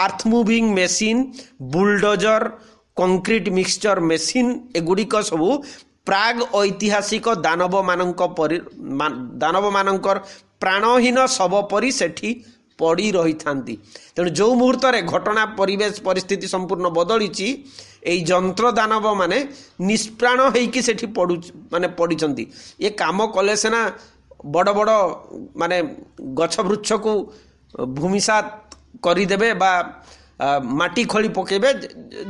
earth moving machine, bulldozer, concrete mixture machine ଏଗୁଡ଼ିକ ସବୁ ପ୍ରାଗ ଐତିହାସିକ ଦାନବମାନଙ୍କର ପ୍ରାଣହୀନ ଶବ ପରି ସେଠି ପଡ଼ି ରହିଥାନ୍ତି। ତେଣୁ ଯେଉଁ ମୁହୂର୍ତ୍ତରେ ଘଟଣା ପରିବେଶ ପରିସ୍ଥିତି ସମ୍ପୂର୍ଣ୍ଣ ବଦଳିଛି ଏଇ ଯନ୍ତ୍ର ଦାନବମାନେ ନିଷ୍ପ୍ରାଣ ହେଇକି ସେଠି ପଡ଼ିଛନ୍ତି। ଏ କାମ କଲେ ସିନା ବଡ଼ ବଡ଼ ମାନେ ଗଛ ବୃକ୍ଷକୁ ଭୂମିସାତ କରିଦେବେ ବା ମାଟି ଖୋଳି ପକାଇବେ,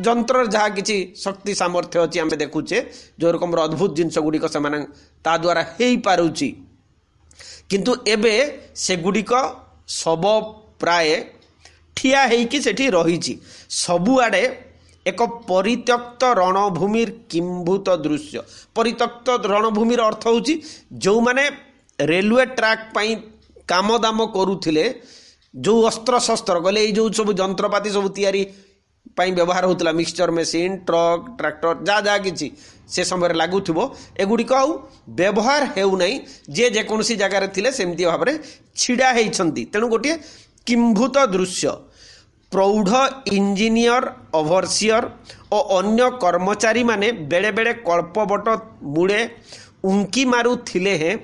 ଯନ୍ତ୍ରର ଯାହା କିଛି ଶକ୍ତି ସାମର୍ଥ୍ୟ ଅଛି ଆମେ ଦେଖୁଛେ ଯେଉଁ ରକମର ଅଦ୍ଭୁତ ଜିନିଷ ଗୁଡ଼ିକ ସେମାନେ ତା ଦ୍ୱାରା ହେଇପାରୁଛି। କିନ୍ତୁ ଏବେ ସେଗୁଡ଼ିକ ଶବ ପ୍ରାୟ ଠିଆ ହେଇକି ସେଠି ରହିଛି। ସବୁଆଡ଼େ ଏକ ପରିତ୍ୟକ୍ତ ରଣଭୂମିର କିମ୍ଭୂତ ଦୃଶ୍ୟ। ପରିତ୍ୟକ୍ତ ରଣଭୂମିର ଅର୍ଥ ହେଉଛି ଯେଉଁମାନେ ରେଲୱେ ଟ୍ରାକ୍ ପାଇଁ କାମ ଦାମ କରୁଥିଲେ, ଯେଉଁ ଅସ୍ତ୍ରଶସ୍ତ୍ର ଗଲେ ଏଇ ଯେଉଁ ସବୁ ଯନ୍ତ୍ରପାତି ସବୁ ତିଆରି ପାଇଁ ବ୍ୟବହାର ହେଉଥିଲା, ମିକ୍ସଚର ମେସିନ୍, ଟ୍ରକ୍, ଟ୍ରାକ୍ଟର ଯାହା ଯାହା କିଛି ସେ ସମୟରେ ଲାଗୁଥିବ, ଏଗୁଡ଼ିକ ଆଉ ବ୍ୟବହାର ହେଉନାହିଁ। ଯିଏ ଯେକୌଣସି ଜାଗାରେ ଥିଲେ ସେମିତି ଭାବରେ ଛିଡ଼ା ହେଇଛନ୍ତି। ତେଣୁ ଗୋଟିଏ କିମ୍ଭୂତ ଦୃଶ୍ୟ। ପ୍ରୌଢ଼ ଇଞ୍ଜିନିୟର, ଓଭରସିୟର ଓ ଅନ୍ୟ କର୍ମଚାରୀମାନେ ବେଳେବେଳେ କଳ୍ପବଟ ମୂଳେ ଉଙ୍କି ମାରୁଥିଲେ ହେଁ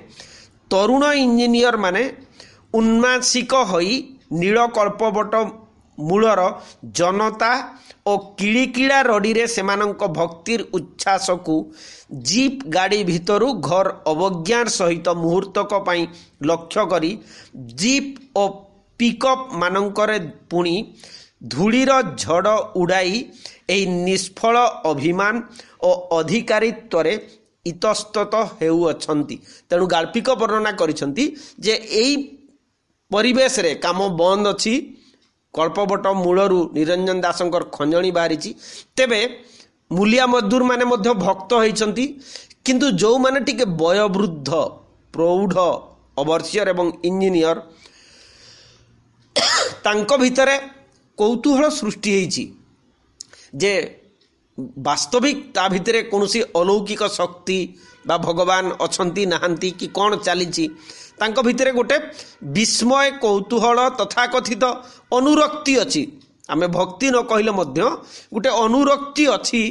ତରୁଣ ଇଞ୍ଜିନିୟରମାନେ ଉନ୍ମାସିକ ହୋଇ ନୀଳ କଳ୍ପବଟ ମୂଳର ଜନତା ଓ କିଳିକିଳା ରଡ଼ିରେ ସେମାନଙ୍କ ଭକ୍ତିର ଉଚ୍ଛ୍ୱାସକୁ ଜିପ୍ ଗାଡ଼ି ଭିତରୁ ଘର ଅବଜ୍ଞାର ସହିତ ମୁହୂର୍ତ୍ତକ ପାଇଁ ଲକ୍ଷ୍ୟ କରି ଜିପ୍ ଓ ପିକଅପ୍ ମାନଙ୍କରେ ପୁଣି ଧୂଳିର ଝଡ଼ ଉଡ଼ାଇ ଏହି ନିଷ୍ଫଳ ଅଭିମାନ ଓ ଅଧିକାରିତ୍ୱରେ ଇତସ୍ତତ ହେଉଅଛନ୍ତି। ତେଣୁ ଗାଳ୍ପିକ ବର୍ଣ୍ଣନା କରିଛନ୍ତି ଯେ ଏଇ ପରିବେଶରେ କାମ ବନ୍ଦ ଅଛି, କଳ୍ପବଟ ମୂଳରୁ ନିରଞ୍ଜନ ଦାସଙ୍କର ଖଞ୍ଜଣି ବାହାରିଛି। ତେବେ ମୂଲିଆ ମଜଦୁରମାନେ ମଧ୍ୟ ଭକ୍ତ ହୋଇଛନ୍ତି, କିନ୍ତୁ ଯେଉଁମାନେ ଟିକେ ବୟୋବୃଦ୍ଧ ପ୍ରୌଢ଼ ଓଭରସିଅର ଏବଂ ଇଞ୍ଜିନିୟର ତାଙ୍କ ଭିତରେ କୌତୂହଳ ସୃଷ୍ଟି ହେଇଛି ଯେ ବାସ୍ତବିକ ତା ଭିତରେ କୌଣସି ଅଲୌକିକ ଶକ୍ତି ବା ଭଗବାନ ଅଛନ୍ତି ନାହାନ୍ତି କି କ'ଣ ଚାଲିଛି। ତାଙ୍କ ଭିତରେ ଗୋଟେ ବିସ୍ମୟ କୌତୂହଳ ତଥାକଥିତ ଅନୁରକ୍ତି ଅଛି। ଆମେ ଭକ୍ତି ନ କହିଲେ ମଧ୍ୟ ଗୋଟେ ଅନୁରକ୍ତି ଅଛି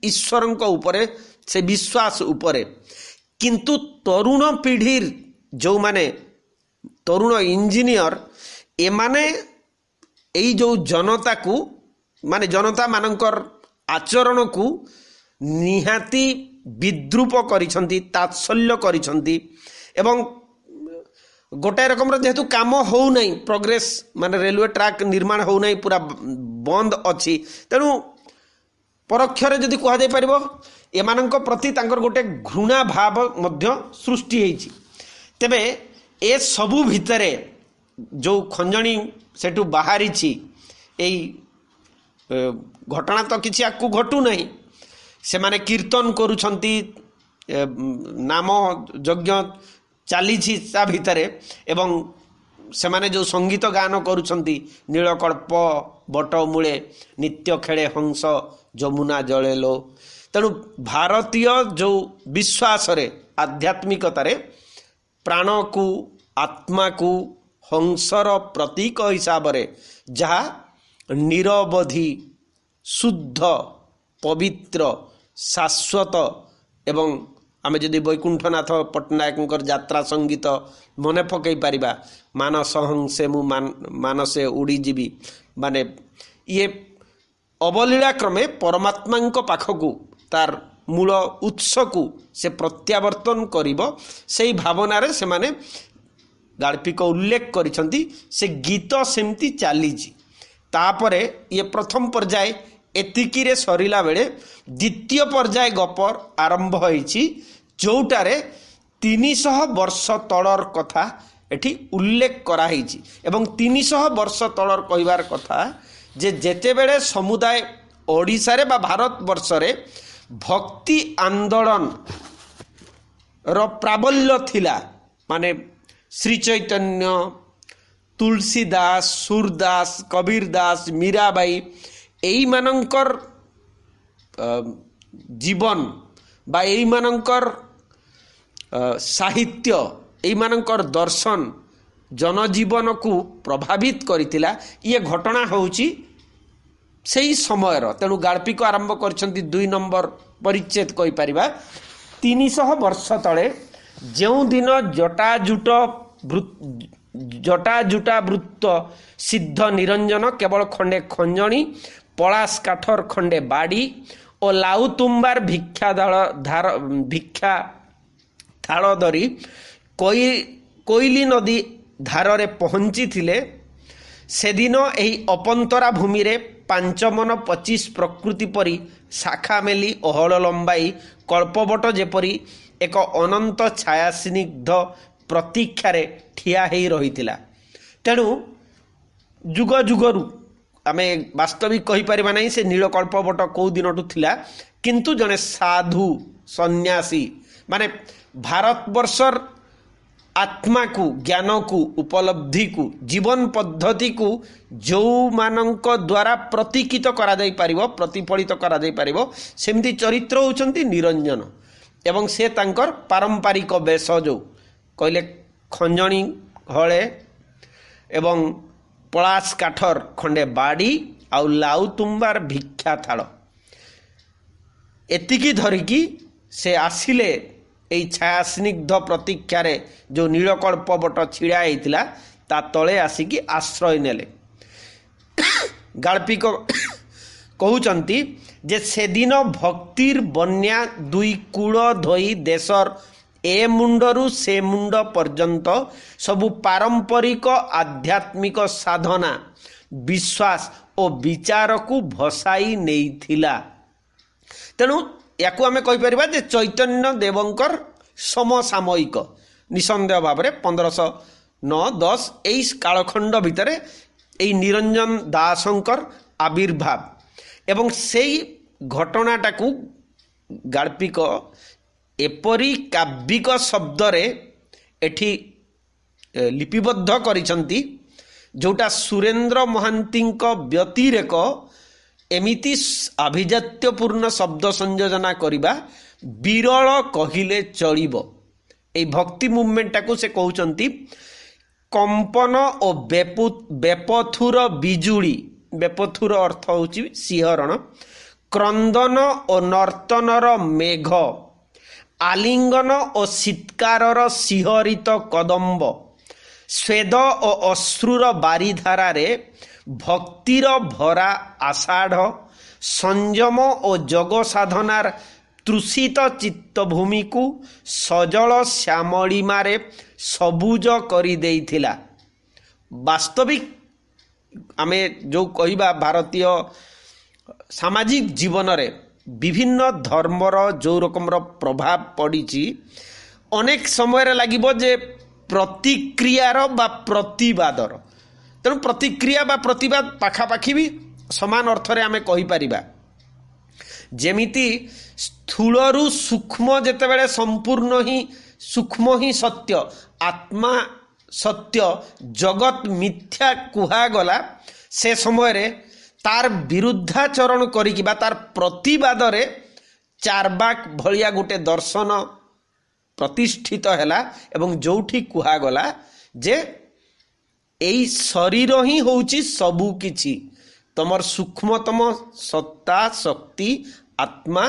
ଈଶ୍ୱରଙ୍କ ଉପରେ, ସେ ବିଶ୍ୱାସ ଉପରେ। କିନ୍ତୁ ତରୁଣ ପିଢ଼ିର ଯେଉଁମାନେ ତରୁଣ ଇଞ୍ଜିନିୟର, ଏମାନେ ଏଇ ଯେଉଁ ଜନତାକୁ ମାନେ ଜନତାମାନଙ୍କର ଆଚରଣକୁ ନିହାତି ବିଦ୍ରୂପ କରିଛନ୍ତି, ତାତ୍ସଲ୍ୟ କରିଛନ୍ତି ଏବଂ ଗୋଟାଏ ରକମର ଯେହେତୁ କାମ ହେଉନାହିଁ, ପ୍ରୋଗ୍ରେସ୍ ମାନେ ରେଲୱେ ଟ୍ରାକ୍ ନିର୍ମାଣ ହେଉନାହିଁ, ପୁରା ବନ୍ଦ ଅଛି, ତେଣୁ ପରୋକ୍ଷରେ ଯଦି କୁହାଯାଇପାରିବ ଏମାନଙ୍କ ପ୍ରତି ତାଙ୍କର ଗୋଟେ ଘୃଣା ଭାବ ମଧ୍ୟ ସୃଷ୍ଟି ହେଇଛି। ତେବେ ଏସବୁ ଭିତରେ ଯେଉଁ ଖଞ୍ଜଣି ସେଠୁ ବାହାରିଛି, ଏଇ ଘଟଣା ତ କିଛି ଆକୁ ଘଟୁନାହିଁ, ସେମାନେ କୀର୍ତ୍ତନ କରୁଛନ୍ତି, ନାମ ଯଜ୍ଞ ଚାଲିଛି ତା ଭିତରେ ଏବଂ ସେମାନେ ଯେଉଁ ସଙ୍ଗୀତ ଗାନ କରୁଛନ୍ତି, ନୀଳକଳ୍ପ ବଟ ମୂଳେ ନିତ୍ୟ ଖେଳେ ହଂସ ଯମୁନା ଜଳେ ଲୋ। ତେଣୁ ଭାରତୀୟ ଯେଉଁ ବିଶ୍ୱାସରେ ଆଧ୍ୟାତ୍ମିକତାରେ ପ୍ରାଣକୁ ଆତ୍ମାକୁ ହଂସର ପ୍ରତୀକ ହିସାବରେ ଯାହା ନିରବଧି ଶୁଦ୍ଧ ପବିତ୍ର ଶାଶ୍ୱତ ଏବଂ ଆମେ ଯଦି ବୈକୁଣ୍ଠନାଥ ପଟ୍ଟନାୟକଙ୍କର ଯାତ୍ରା ସଙ୍ଗୀତ ମନେ ପକାଇ ପାରିବା, ମାନସ ହଂସେ ମୁଁ ମାନସେ ଉଡ଼ିଯିବି, ମାନେ ଇଏ ଅବଲୀଳା କ୍ରମେ ପରମାତ୍ମାଙ୍କ ପାଖକୁ ତାର ମୂଳ ଉତ୍ସକୁ ସେ ପ୍ରତ୍ୟାବର୍ତ୍ତନ କରିବ, ସେଇ ଭାବନାରେ ସେମାନେ ଗାଳ୍ପିକ ଉଲ୍ଲେଖ କରିଛନ୍ତି। ସେ ଗୀତ ସେମିତି ଚାଲିଛି। ତାପରେ ଇଏ ପ୍ରଥମ ପର୍ଯ୍ୟାୟ ଏତିକିରେ ସରିଲା ବେଳେ ଦ୍ୱିତୀୟ ପର୍ଯ୍ୟାୟ ଗପ ଆରମ୍ଭ ହୋଇଛି, ଯେଉଁଟାରେ 300 ବର୍ଷ ତଳର କଥା ଏଠି ଉଲ୍ଲେଖ କରାହେଇଛି। ଏବଂ 300 ବର୍ଷ ତଳର କହିବାର କଥା ଯେ ଯେତେବେଳେ ସମୁଦାୟ ଓଡ଼ିଶାରେ ବା ଭାରତବର୍ଷରେ ଭକ୍ତି ଆନ୍ଦୋଳନର ପ୍ରାବଲ୍ୟ ଥିଲା, ମାନେ ଶ୍ରୀ ଚୈତନ୍ୟ, ତୁଳସୀ ଦାସ, ସୁରଦାସ, କବୀର ଦାସ, ମୀରାବାଇ এইମାନଙ୍କର ଜୀବନ ବା এইମାନଙ୍କର ସାହିତ୍ୟ, এইମାନଙ୍କର ଦର୍ଶନ ଜନଜୀବନକୁ ପ୍ରଭାବିତ କରିଥିଲା। ଇଏ ଘଟଣା ହେଉଛି ସେହି ସମୟର। ତେଣୁ ଗାଳ୍ପିକ ଆରମ୍ଭ କରିଛନ୍ତି 2 ନମ୍ବର ପରିଚ୍ଛେଦ କହିପାରିବା। 300 ବର୍ଷ ତଳେ ଯେଉଁଦିନ ଜଟାଜୁଟା ବୃତ୍ତ ସିଦ୍ଧ ନିରଞ୍ଜନ କେବଳ ଖଣ୍ଡେ ଖଞ୍ଜଣି, ପଳାସ କାଠର ଖଣ୍ଡେ ବାଡ଼ି ଓ ଲାଉତୁମ୍ବାର ଭିକ୍ଷା ଥାଳ ଧରି କୋଇଲି ନଦୀ ଧାରରେ ପହଞ୍ଚିଥିଲେ, ସେଦିନ ଏହି ଅପନ୍ତରା ଭୂମିରେ 5 ମନ 25 ପ୍ରକୃତି ପରି ଶାଖା ମେଲି ଅହଳ ଲମ୍ବାଇ କଳ୍ପବଟ ଯେପରି ଏକ ଅନନ୍ତ ଛାୟାସ୍ନିଗ୍ଧ ପ୍ରତୀକ୍ଷାରେ ଠିଆ ହେଇ ରହିଥିଲା। ତେଣୁ ଯୁଗ ଯୁଗରୁ ଆମେ ବାସ୍ତବିକ କହିପାରିବା ନାହିଁ ସେ ନୀଳକଳ୍ପବଟ କେଉଁ ଦିନଠୁ ଥିଲା, କିନ୍ତୁ ଜଣେ ସାଧୁ ସନ୍ନ୍ୟାସୀ ମାନେ ଭାରତବର୍ଷର ଆତ୍ମାକୁ, ଜ୍ଞାନକୁ, ଉପଲବ୍ଧିକୁ, ଜୀବନ ପଦ୍ଧତିକୁ ଯେଉଁମାନଙ୍କ ଦ୍ୱାରା ପ୍ରତୀକିତ କରାଯାଇପାରିବ, ପ୍ରତିଫଳିତ କରାଯାଇପାରିବ, ସେମିତି ଚରିତ୍ର ହେଉଛନ୍ତି ନିରଞ୍ଜନ। ଏବଂ ସେ ତାଙ୍କର ପାରମ୍ପାରିକ ବେଶ ଯେଉଁ କହିଲେ ଖଞ୍ଜଣି ହଳେ ଏବଂ ପଳାସ କାଠର ଖଣ୍ଡେ ବାଡ଼ି ଆଉ ଲାଉତୁମ୍ବାର ଭିକ୍ଷା ଥାଳ, ଏତିକି ଧରିକି ସେ ଆସିଲେ এই ছায়াস্নিগ্ধ ପ୍ରତୀକ୍ଷାରେ ଯେଉଁ ନୀଳକଳ୍ପବଟ ଛିଡ଼ା ହେଇଥିଲା ତା ତଳେ ଆସିକି ଆଶ୍ରୟ ନେଲେ। ଗାଳ୍ପିକ କହୁଛନ୍ତି ଯେ ସେଦିନ ଭକ୍ତିର ବନ୍ୟା 2 କୂଳ ଧୋଇ ଦେଶର ଏ ମୁଣ୍ଡରୁ ସେ ମୁଣ୍ଡ ପର୍ଯ୍ୟନ୍ତ ସବୁ ପାରମ୍ପରିକ ଆଧ୍ୟାତ୍ମିକ ସାଧନା, ବିଶ୍ୱାସ ଓ ବିଚାରକୁ ଭସାଇ ନେଇଥିଲା। ତେଣୁ ୟାକୁ ଆମେ କହିପାରିବା ଯେ ଚୈତନ୍ୟ ଦେବଙ୍କର ସମସାମୟିକ ନିଃସନ୍ଦେହ ଭାବରେ 1509-10 ଏହି କାଳଖଣ୍ଡ ଭିତରେ ଏହି ନିରଞ୍ଜନ ଦାସଙ୍କର ଆବିର୍ଭାବ ଏବଂ ସେଇ ଘଟଣାଟାକୁ ଗାଳ୍ପିକ एपरी काव्यिक शब्दरे एठी लिपिबद्ध करिसंती जोटा सुरेंद्र महांतीଙ୍କ व्यतिरेक एमिति अभिजात्यपूर्ण शब्द संयोजना करिबा विरल कहिले चलिबो। ए भक्ति मूवमेंट को से कहउचंती कंपन और बेपथुर बिजुड़ी, बेपथुर अर्थ होची सिंहरण, क्रंदन और नर्तनर मेघ, आलिंगन और शीतकारर सिंहरित कदम्ब, स्वेद और अश्रुर बारिधारे भक्तिर भरा आषाढ़, संयम और जग साधनार तृषित चित्तभूमि को सजल श्यामलिमारे सबुज करी देइथिला। वास्तविक आमे जो कहिबा भारतीय सामाजिक जीवन रे विभिन्न धर्मर जो रकमर प्रभाव पड़ी अनेक समय लगिबो जे प्रतिक्रियार बा प्रतिवादर। तेणु प्रतिक्रिया बा प्रतिवाद पाखापाखि भी समान अर्थरे आमे कहि परिबा। जेमिति स्थूलरू सूक्ष्म जेतेबेले संपूर्ण ही सूक्ष्म ही सत्य, आत्मा सत्य, जगत मिथ्या कुहा गला, से समय रे तार विरुद्धाचरण करिकि बा तार प्रतिवाद रे चारबाक भलिया गोटे दर्शन प्रतिष्ठित हैला एवं जोठी कुहा गला जे एई शरीर ही होउची सबु किछि, तमर सूक्ष्मतम सत्ता शक्ति आत्मा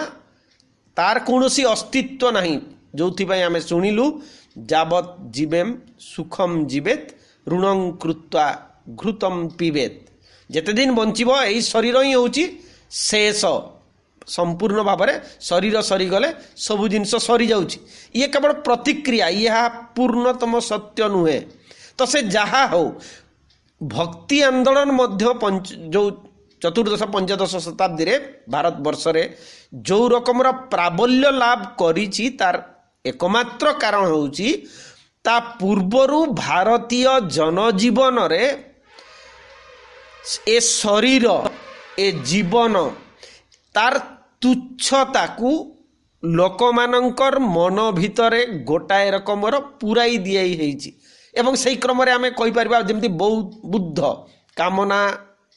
तार कौनसी अस्तित्व नहीं। जोथि पय आमे सुनिलु जावत जीवेम सुखम जीवेत ऋणं कृत्वा घृतम पीबेत। जेते दिन बंचिबो एई शरीर ही होउची शेष, संपूर्ण भाव में शरीर सरी गले सबु जिनस सरी जाउची। ये केवल प्रतिक्रिया, यह पूर्णतम सत्य नुहे। तो से जहा हो भक्ति आंदोलन मध्य जो चतुर्दश पंचदश शताब्दी रे भारत वर्ष रे जो रकमर प्राबल्य लाभ करिछि तार एकमात्र कारण होउछि ता पूर्वरु भारतीय जनजीवन रे ए शरीर ए जीवन तार तुच्छता को लोकमानंकर मन भितरे गोटाए रकमर पुराई दियाई हेछि। एवं सही क्रम रे आमे कहि परबा जेमति बुद्ध कामना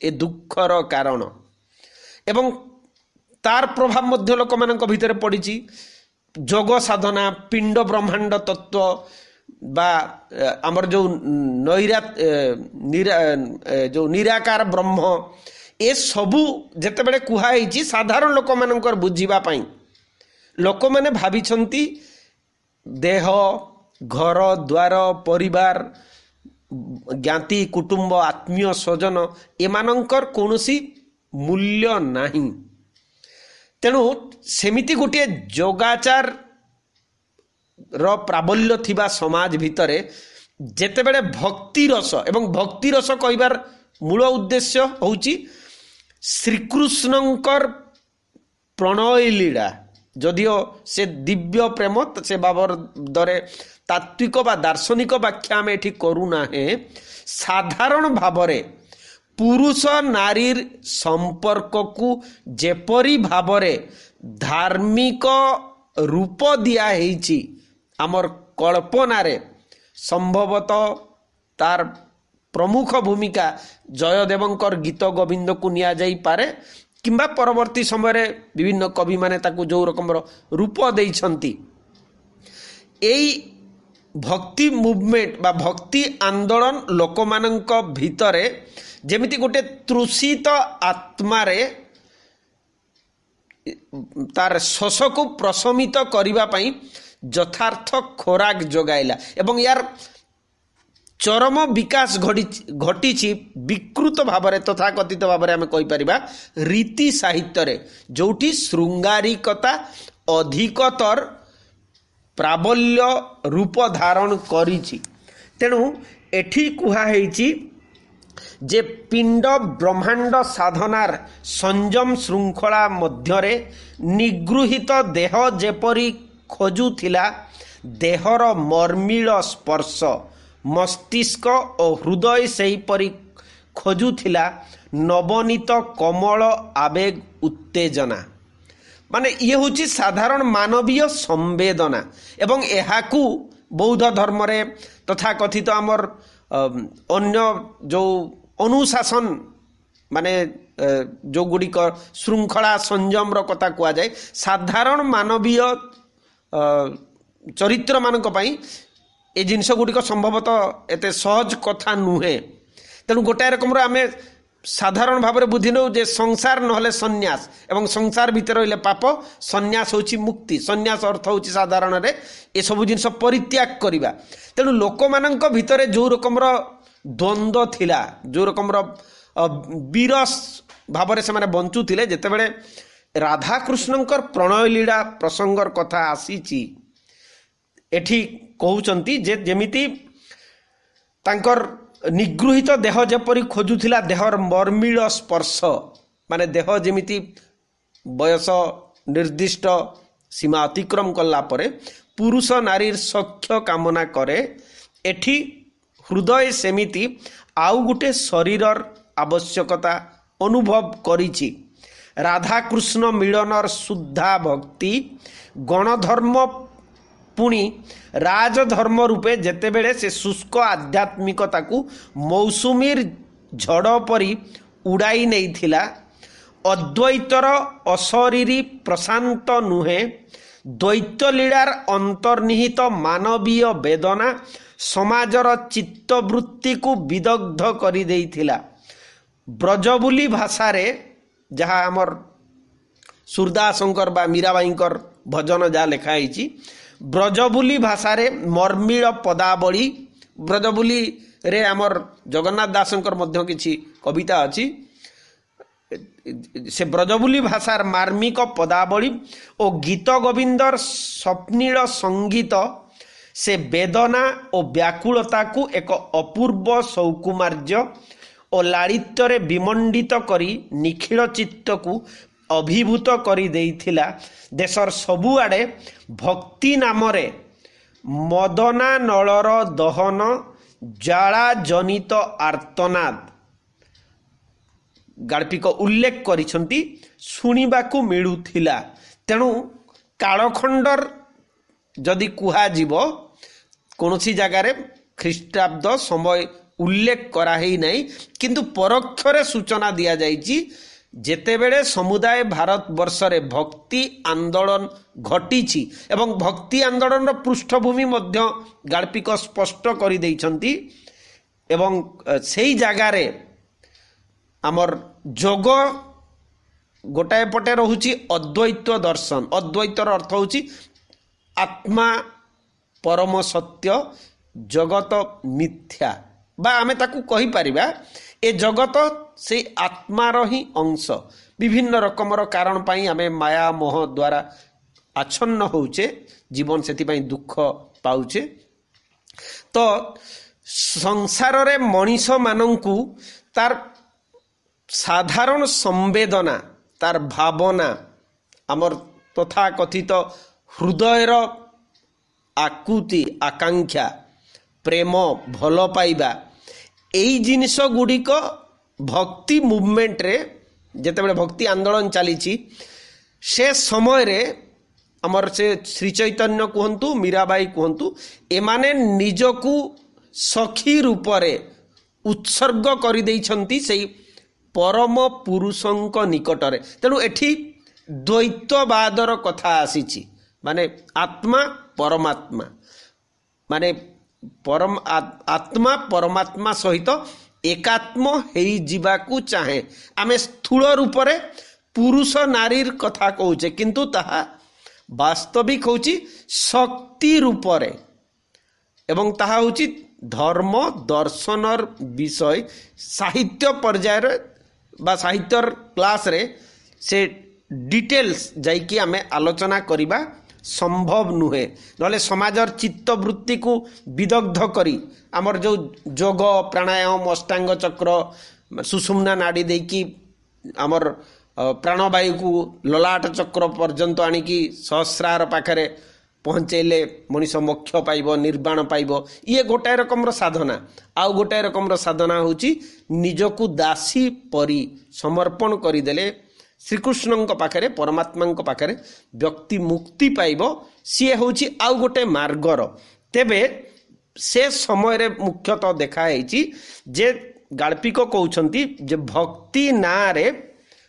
ए दुखर कारण एवं तार प्रभाव मध्य लोकमानंक भितरे पड़िछि। जोग साधना, पिंड ब्रह्मांड तत्व बा आमर जो जो निराकार ब्रह्म ए सबू जेतेबेले कुहा हेछि साधारण लोक मानकर बुझिबा पई लोक माने भाबिछंती देह घर द्वार परिवार ज्ञाति कुटुंब आत्मीय स्वजन एमानंकर कौनसी मूल्य नहीं। तेणु सेमिति गोटे जोगाचार रो प्राबल्य थिबा समाज भितरे जेतेबेले भक्ति रस एवं भक्ति रस कहिबार मूल उद्देश्य होउची श्रीकृष्णंकर प्रणय लीला। जदिओ से दिव्य प्रेम से बाबर दरे तात्विक बा दार्शनिक व्याख्या में एठी करूना है। साधारण भावरे पुरुष नारीर संपर्क को जेपरी भावरे धार्मिक रूप दिया हेछि आमर कल्पना रे संभवतः तार प्रमुख भूमिका जयदेवंकर गीत गोविंद को निया जाई पारे किंबा परवर्ती समय रे विभिन्न कवि माने ताकू जो रकम रूप देइछंती। एई भक्ति मूवमेंट बा भक्ति आंदोलन लोकमानंक भितरे जेमिति गोटे तृषित आत्मा रे तार शोष को प्रशमित करिबा पई यथार्थ खोराक जोगाइला एवं यार चरम विकास घटी विकृत भाव में तथा कथित भाव में आम कहीपर रीति साहित्य रे जोठी श्रृंगारिकता अधिकतर प्राबल्य रूप धारण करिछि। तेणु एठी कुहा हेछि जे पिंड ब्रह्मांड साधनार संयम श्रृंखला मध्यरे निगृहित देह जेपरी खोजुथिला देहर मर्मिल स्पर्श मस्तिष्क और हृदय सेहीपरि खोजुथिला नवनीत कमल आवेग उत्तेजना। ମାନେ ଇଏ ହେଉଛି ସାଧାରଣ ମାନବୀୟ ସମ୍ବେଦନା ଏବଂ ଏହାକୁ ବୌଦ୍ଧ ଧର୍ମରେ ତଥା କଥିତ ଆମର ଅନ୍ୟ ଯେଉଁ ଅନୁଶାସନ ମାନେ ଯେଉଁଗୁଡ଼ିକ ଶୃଙ୍ଖଳା ସଂଯମର କଥା କୁହାଯାଏ ସାଧାରଣ ମାନବୀୟ ଚରିତ୍ରମାନଙ୍କ ପାଇଁ ଏ ଜିନିଷ ଗୁଡ଼ିକ ସମ୍ଭବତଃ ଏତେ ସହଜ କଥା ନୁହେଁ। ତେଣୁ ଗୋଟାଏ ରକମର ଆମେ ସାଧାରଣ ଭାବରେ ବୁଝି ନେଉ ଯେ ସଂସାର ନହେଲେ ସନ୍ନ୍ୟାସ ଏବଂ ସଂସାର ଭିତରେ ରହିଲେ ପାପ, ସନ୍ନ୍ୟାସ ହେଉଛି ମୁକ୍ତି। ସନ୍ନ୍ୟାସ ଅର୍ଥ ହେଉଛି ସାଧାରଣରେ ଏସବୁ ଜିନିଷ ପରିତ୍ୟାଗ କରିବା। ତେଣୁ ଲୋକମାନଙ୍କ ଭିତରେ ଯେଉଁ ରକମର ଦ୍ୱନ୍ଦ୍ୱ ଥିଲା, ଯେଉଁ ରକମର ବିରସ ଭାବରେ ସେମାନେ ବଞ୍ଚୁଥିଲେ, ଯେତେବେଳେ ରାଧାକୃଷ୍ଣଙ୍କର ପ୍ରଣୟ ଲୀଳା ପ୍ରସଙ୍ଗର କଥା ଆସିଛି ଏଠି କହୁଛନ୍ତି ଯେ ଯେମିତି ତାଙ୍କର ନିଗୃହୀତ ଦେହ ଯେପରି ଖୋଜୁଥିଲା ଦେହର ମର୍ମିଳ ସ୍ପର୍ଶ, ମାନେ ଦେହ ଯେମିତି ବୟସ ନିର୍ଦ୍ଦିଷ୍ଟ ସୀମା ଅତିକ୍ରମ କଲା ପରେ ପୁରୁଷ ନାରୀର ସଖ୍ୟ କାମନା କରେ, ଏଠି ହୃଦୟ ସେମିତି ଆଉ ଗୋଟେ ଶରୀରର ଆବଶ୍ୟକତା ଅନୁଭବ କରିଛି। ରାଧାକୃଷ୍ଣ ମିଳନର ଶୁଦ୍ଧା ଭକ୍ତି ଗଣଧର୍ମ ପୁଣି ରାଜଧର୍ମ ରୂପେ ଯେତେବେଳେ ସେ ଶୁଷ୍କ ଆଧ୍ୟାତ୍ମିକତାକୁ ମୌସୁମୀର ଝଡ଼ ପରି ଉଡ଼ାଇ ନେଇଥିଲା, ଅଦ୍ୱୈତର ଅଶରୀରୀ ପ୍ରଶାନ୍ତ ନୁହେଁ, ଦ୍ୱୈତଲୀଳାର ଅନ୍ତର୍ନିହିତ ମାନବୀୟ ବେଦନା ସମାଜର ଚିତ୍ତବୃତ୍ତିକୁ ବିଦଗ୍ଧ କରିଦେଇଥିଲା। ବ୍ରଜବୁଲି ଭାଷାରେ ଯାହା ଆମର ସୁରଦାସଙ୍କର ବା ମୀରାବାଈଙ୍କର ଭଜନ ଯାହା ଲେଖା ହେଇଛି, ବ୍ରଜବୁଲି ଭାଷାରେ ମର୍ମିଳ ପଦାବଳୀ, ବ୍ରଜବୁଲିରେ ଆମର ଜଗନ୍ନାଥ ଦାସଙ୍କର ମଧ୍ୟ କିଛି କବିତା ଅଛି, ସେ ବ୍ରଜବୁଲି ଭାଷାର ମାର୍ମିକ ପଦାବଳୀ ଓ ଗୀତ ଗୋବିନ୍ଦର ସ୍ୱପ୍ନୀଳ ସଙ୍ଗୀତ ସେ ବେଦନା ଓ ବ୍ୟାକୁଳତାକୁ ଏକ ଅପୂର୍ବ ସୌକୁମାର୍ଯ୍ୟ ଓ ଲାଳିତ୍ୟରେ ବିମଣ୍ଡିତ କରି ନିଖିଳ ଚିତ୍ତକୁ ଅଭିଭୂତ କରିଦେଇଥିଲା। ଦେଶର ସବୁଆଡ଼େ ଭକ୍ତି ନାମରେ ମଦନା ନଳର ଦହନ ଜ୍ୱାଳା ଜନିତ ଆର୍ତ୍ତନାଦ ଗାଳ୍ପିକ ଉଲ୍ଲେଖ କରିଛନ୍ତି ଶୁଣିବାକୁ ମିଳୁଥିଲା। ତେଣୁ କାଳଖଣ୍ଡର ଯଦି କୁହାଯିବ କୌଣସି ଜାଗାରେ ଖ୍ରୀଷ୍ଟାବ୍ଦ ସମୟ ଉଲ୍ଲେଖ କରାହେଇ ନାହିଁ, କିନ୍ତୁ ପରୋକ୍ଷରେ ସୂଚନା ଦିଆଯାଇଛି ଯେତେବେଳେ ସମୁଦାୟ ଭାରତବର୍ଷରେ ଭକ୍ତି ଆନ୍ଦୋଳନ ଘଟିଛି ଏବଂ ଭକ୍ତି ଆନ୍ଦୋଳନର ପୃଷ୍ଠଭୂମି ମଧ୍ୟ ଗାଳ୍ପିକ ସ୍ପଷ୍ଟ କରିଦେଇଛନ୍ତି। ଏବଂ ସେଇ ଜାଗାରେ ଆମର ଯୋଗ ଗୋଟାଏ ପଟେ ରହୁଛି ଅଦ୍ୱୈତ ଦର୍ଶନ। ଅଦ୍ୱୈତର ଅର୍ଥ ହେଉଛି ଆତ୍ମା ପରମ ସତ୍ୟ, ଜଗତ ମିଥ୍ୟା, ବା ଆମେ ତାକୁ କହିପାରିବା ଏ ଜଗତ ସେଇ ଆତ୍ମାର ହିଁ ଅଂଶ। ବିଭିନ୍ନ ରକମର କାରଣ ପାଇଁ ଆମେ ମାୟା ମୋହ ଦ୍ୱାରା ଆଚ୍ଛନ୍ନ ହେଉଛେ, ଜୀବନ ସେଥିପାଇଁ ଦୁଃଖ ପାଉଛେ। ତ ସଂସାରରେ ମଣିଷମାନଙ୍କୁ ତାର ସାଧାରଣ ସମ୍ବେଦନା, ତାର ଭାବନା, ଆମର ତଥାକଥିତ ହୃଦୟର ଆକୁତି ଆକାଂକ୍ଷା, ପ୍ରେମ, ଭଲ ପାଇବା, ଏଇ ଜିନିଷ ଗୁଡ଼ିକ ଭକ୍ତି ମୁଭମେଣ୍ଟରେ ଯେତେବେଳେ ଭକ୍ତି ଆନ୍ଦୋଳନ ଚାଲିଛି ସେ ସମୟରେ ଆମର ସେ ଶ୍ରୀ ଚୈତନ୍ୟ କୁହନ୍ତୁ, ମୀରାବାଈ କୁହନ୍ତୁ, ଏମାନେ ନିଜକୁ ସଖୀ ରୂପରେ ଉତ୍ସର୍ଗ କରିଦେଇଛନ୍ତି ସେଇ ପରମ ପୁରୁଷଙ୍କ ନିକଟରେ। ତେଣୁ ଏଠି ଦ୍ୱୈତବାଦର କଥା ଆସିଛି, ମାନେ ଆତ୍ମା ପରମାତ୍ମା, ମାନେ ଆତ୍ମା ପରମାତ୍ମା ସହିତ ଏକାତ୍ମ ହେଇଯିବାକୁ ଚାହେଁ। ଆମେ ସ୍ଥୂଳ ରୂପରେ ପୁରୁଷ ନାରୀର କଥା କହୁଛେ, କିନ୍ତୁ ତାହା ବାସ୍ତବିକ ହେଉଛି ଶକ୍ତି ରୂପରେ, ଏବଂ ତାହା ହେଉଛି ଧର୍ମ ଦର୍ଶନର ବିଷୟ। ସାହିତ୍ୟ ପର୍ଯ୍ୟାୟରେ ବା ସାହିତ୍ୟର କ୍ଲାସରେ ସେ ଡିଟେଲ୍ସ ଯାଇକି ଆମେ ଆଲୋଚନା କରିବା ସମ୍ଭବ ନୁହେଁ। ନହେଲେ ସମାଜର ଚିତ୍ତବୃତ୍ତିକୁ ବିଦଗ୍ଧ କରି ଆମର ଯେଉଁ ଯୋଗ ପ୍ରାଣାୟାମ ଅଷ୍ଟାଙ୍ଗ ଚକ୍ର ସୁଷୁମ୍ନା ନାଡ଼ି ଦେଇକି ଆମର ପ୍ରାଣବାୟୁକୁ ଲଲାଟ ଚକ୍ର ପର୍ଯ୍ୟନ୍ତ ଆଣିକି ସହସ୍ରାର ପାଖରେ ପହଞ୍ଚେଇଲେ ମଣିଷ ମୋକ୍ଷ ପାଇବ, ନିର୍ବାଣ ପାଇବ, ଇଏ ଗୋଟାଏ ରକମର ସାଧନା। ଆଉ ଗୋଟାଏ ରକମର ସାଧନା ହେଉଛି ନିଜକୁ ଦାସୀ ପରି ସମର୍ପଣ କରିଦେଲେ ଶ୍ରୀକୃଷ୍ଣଙ୍କ ପାଖରେ ପରମାତ୍ମାଙ୍କ ପାଖରେ ବ୍ୟକ୍ତି ମୁକ୍ତି ପାଇବ, ସିଏ ହେଉଛି ଆଉ ଗୋଟେ ମାର୍ଗର। ତେବେ ସେ ସମୟରେ ମୁଖ୍ୟତଃ ଦେଖାହେଇଛି ଯେ ଗାଳ୍ପିକ କହୁଛନ୍ତି ଯେ ଭକ୍ତି ନାଁରେ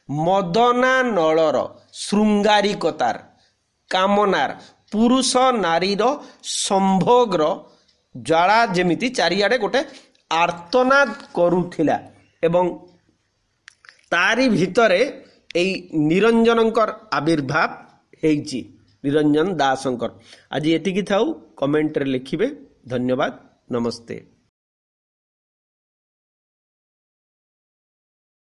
ମଦନା ନଳର ଶୃଙ୍ଗାରିକତାର କାମନାର ପୁରୁଷ ନାରୀର ସମ୍ଭୋଗର ଜ୍ୱାଳା ଯେମିତି ଚାରିଆଡ଼େ ଗୋଟେ ଆର୍ତ୍ତନାଦ କରୁଥିଲା ଏବଂ ତାରି ଭିତରେ ଏଇ ନିରଞ୍ଜନଙ୍କର ଆବିର୍ଭାବ ହେଇଛି, ନିରଞ୍ଜନ ଦାସଙ୍କର। ଆଜି ଏତିକି ଥାଉ, କମେଣ୍ଟରେ ଲେଖିବେ। ଧନ୍ୟବାଦ, ନମସ୍ତେ।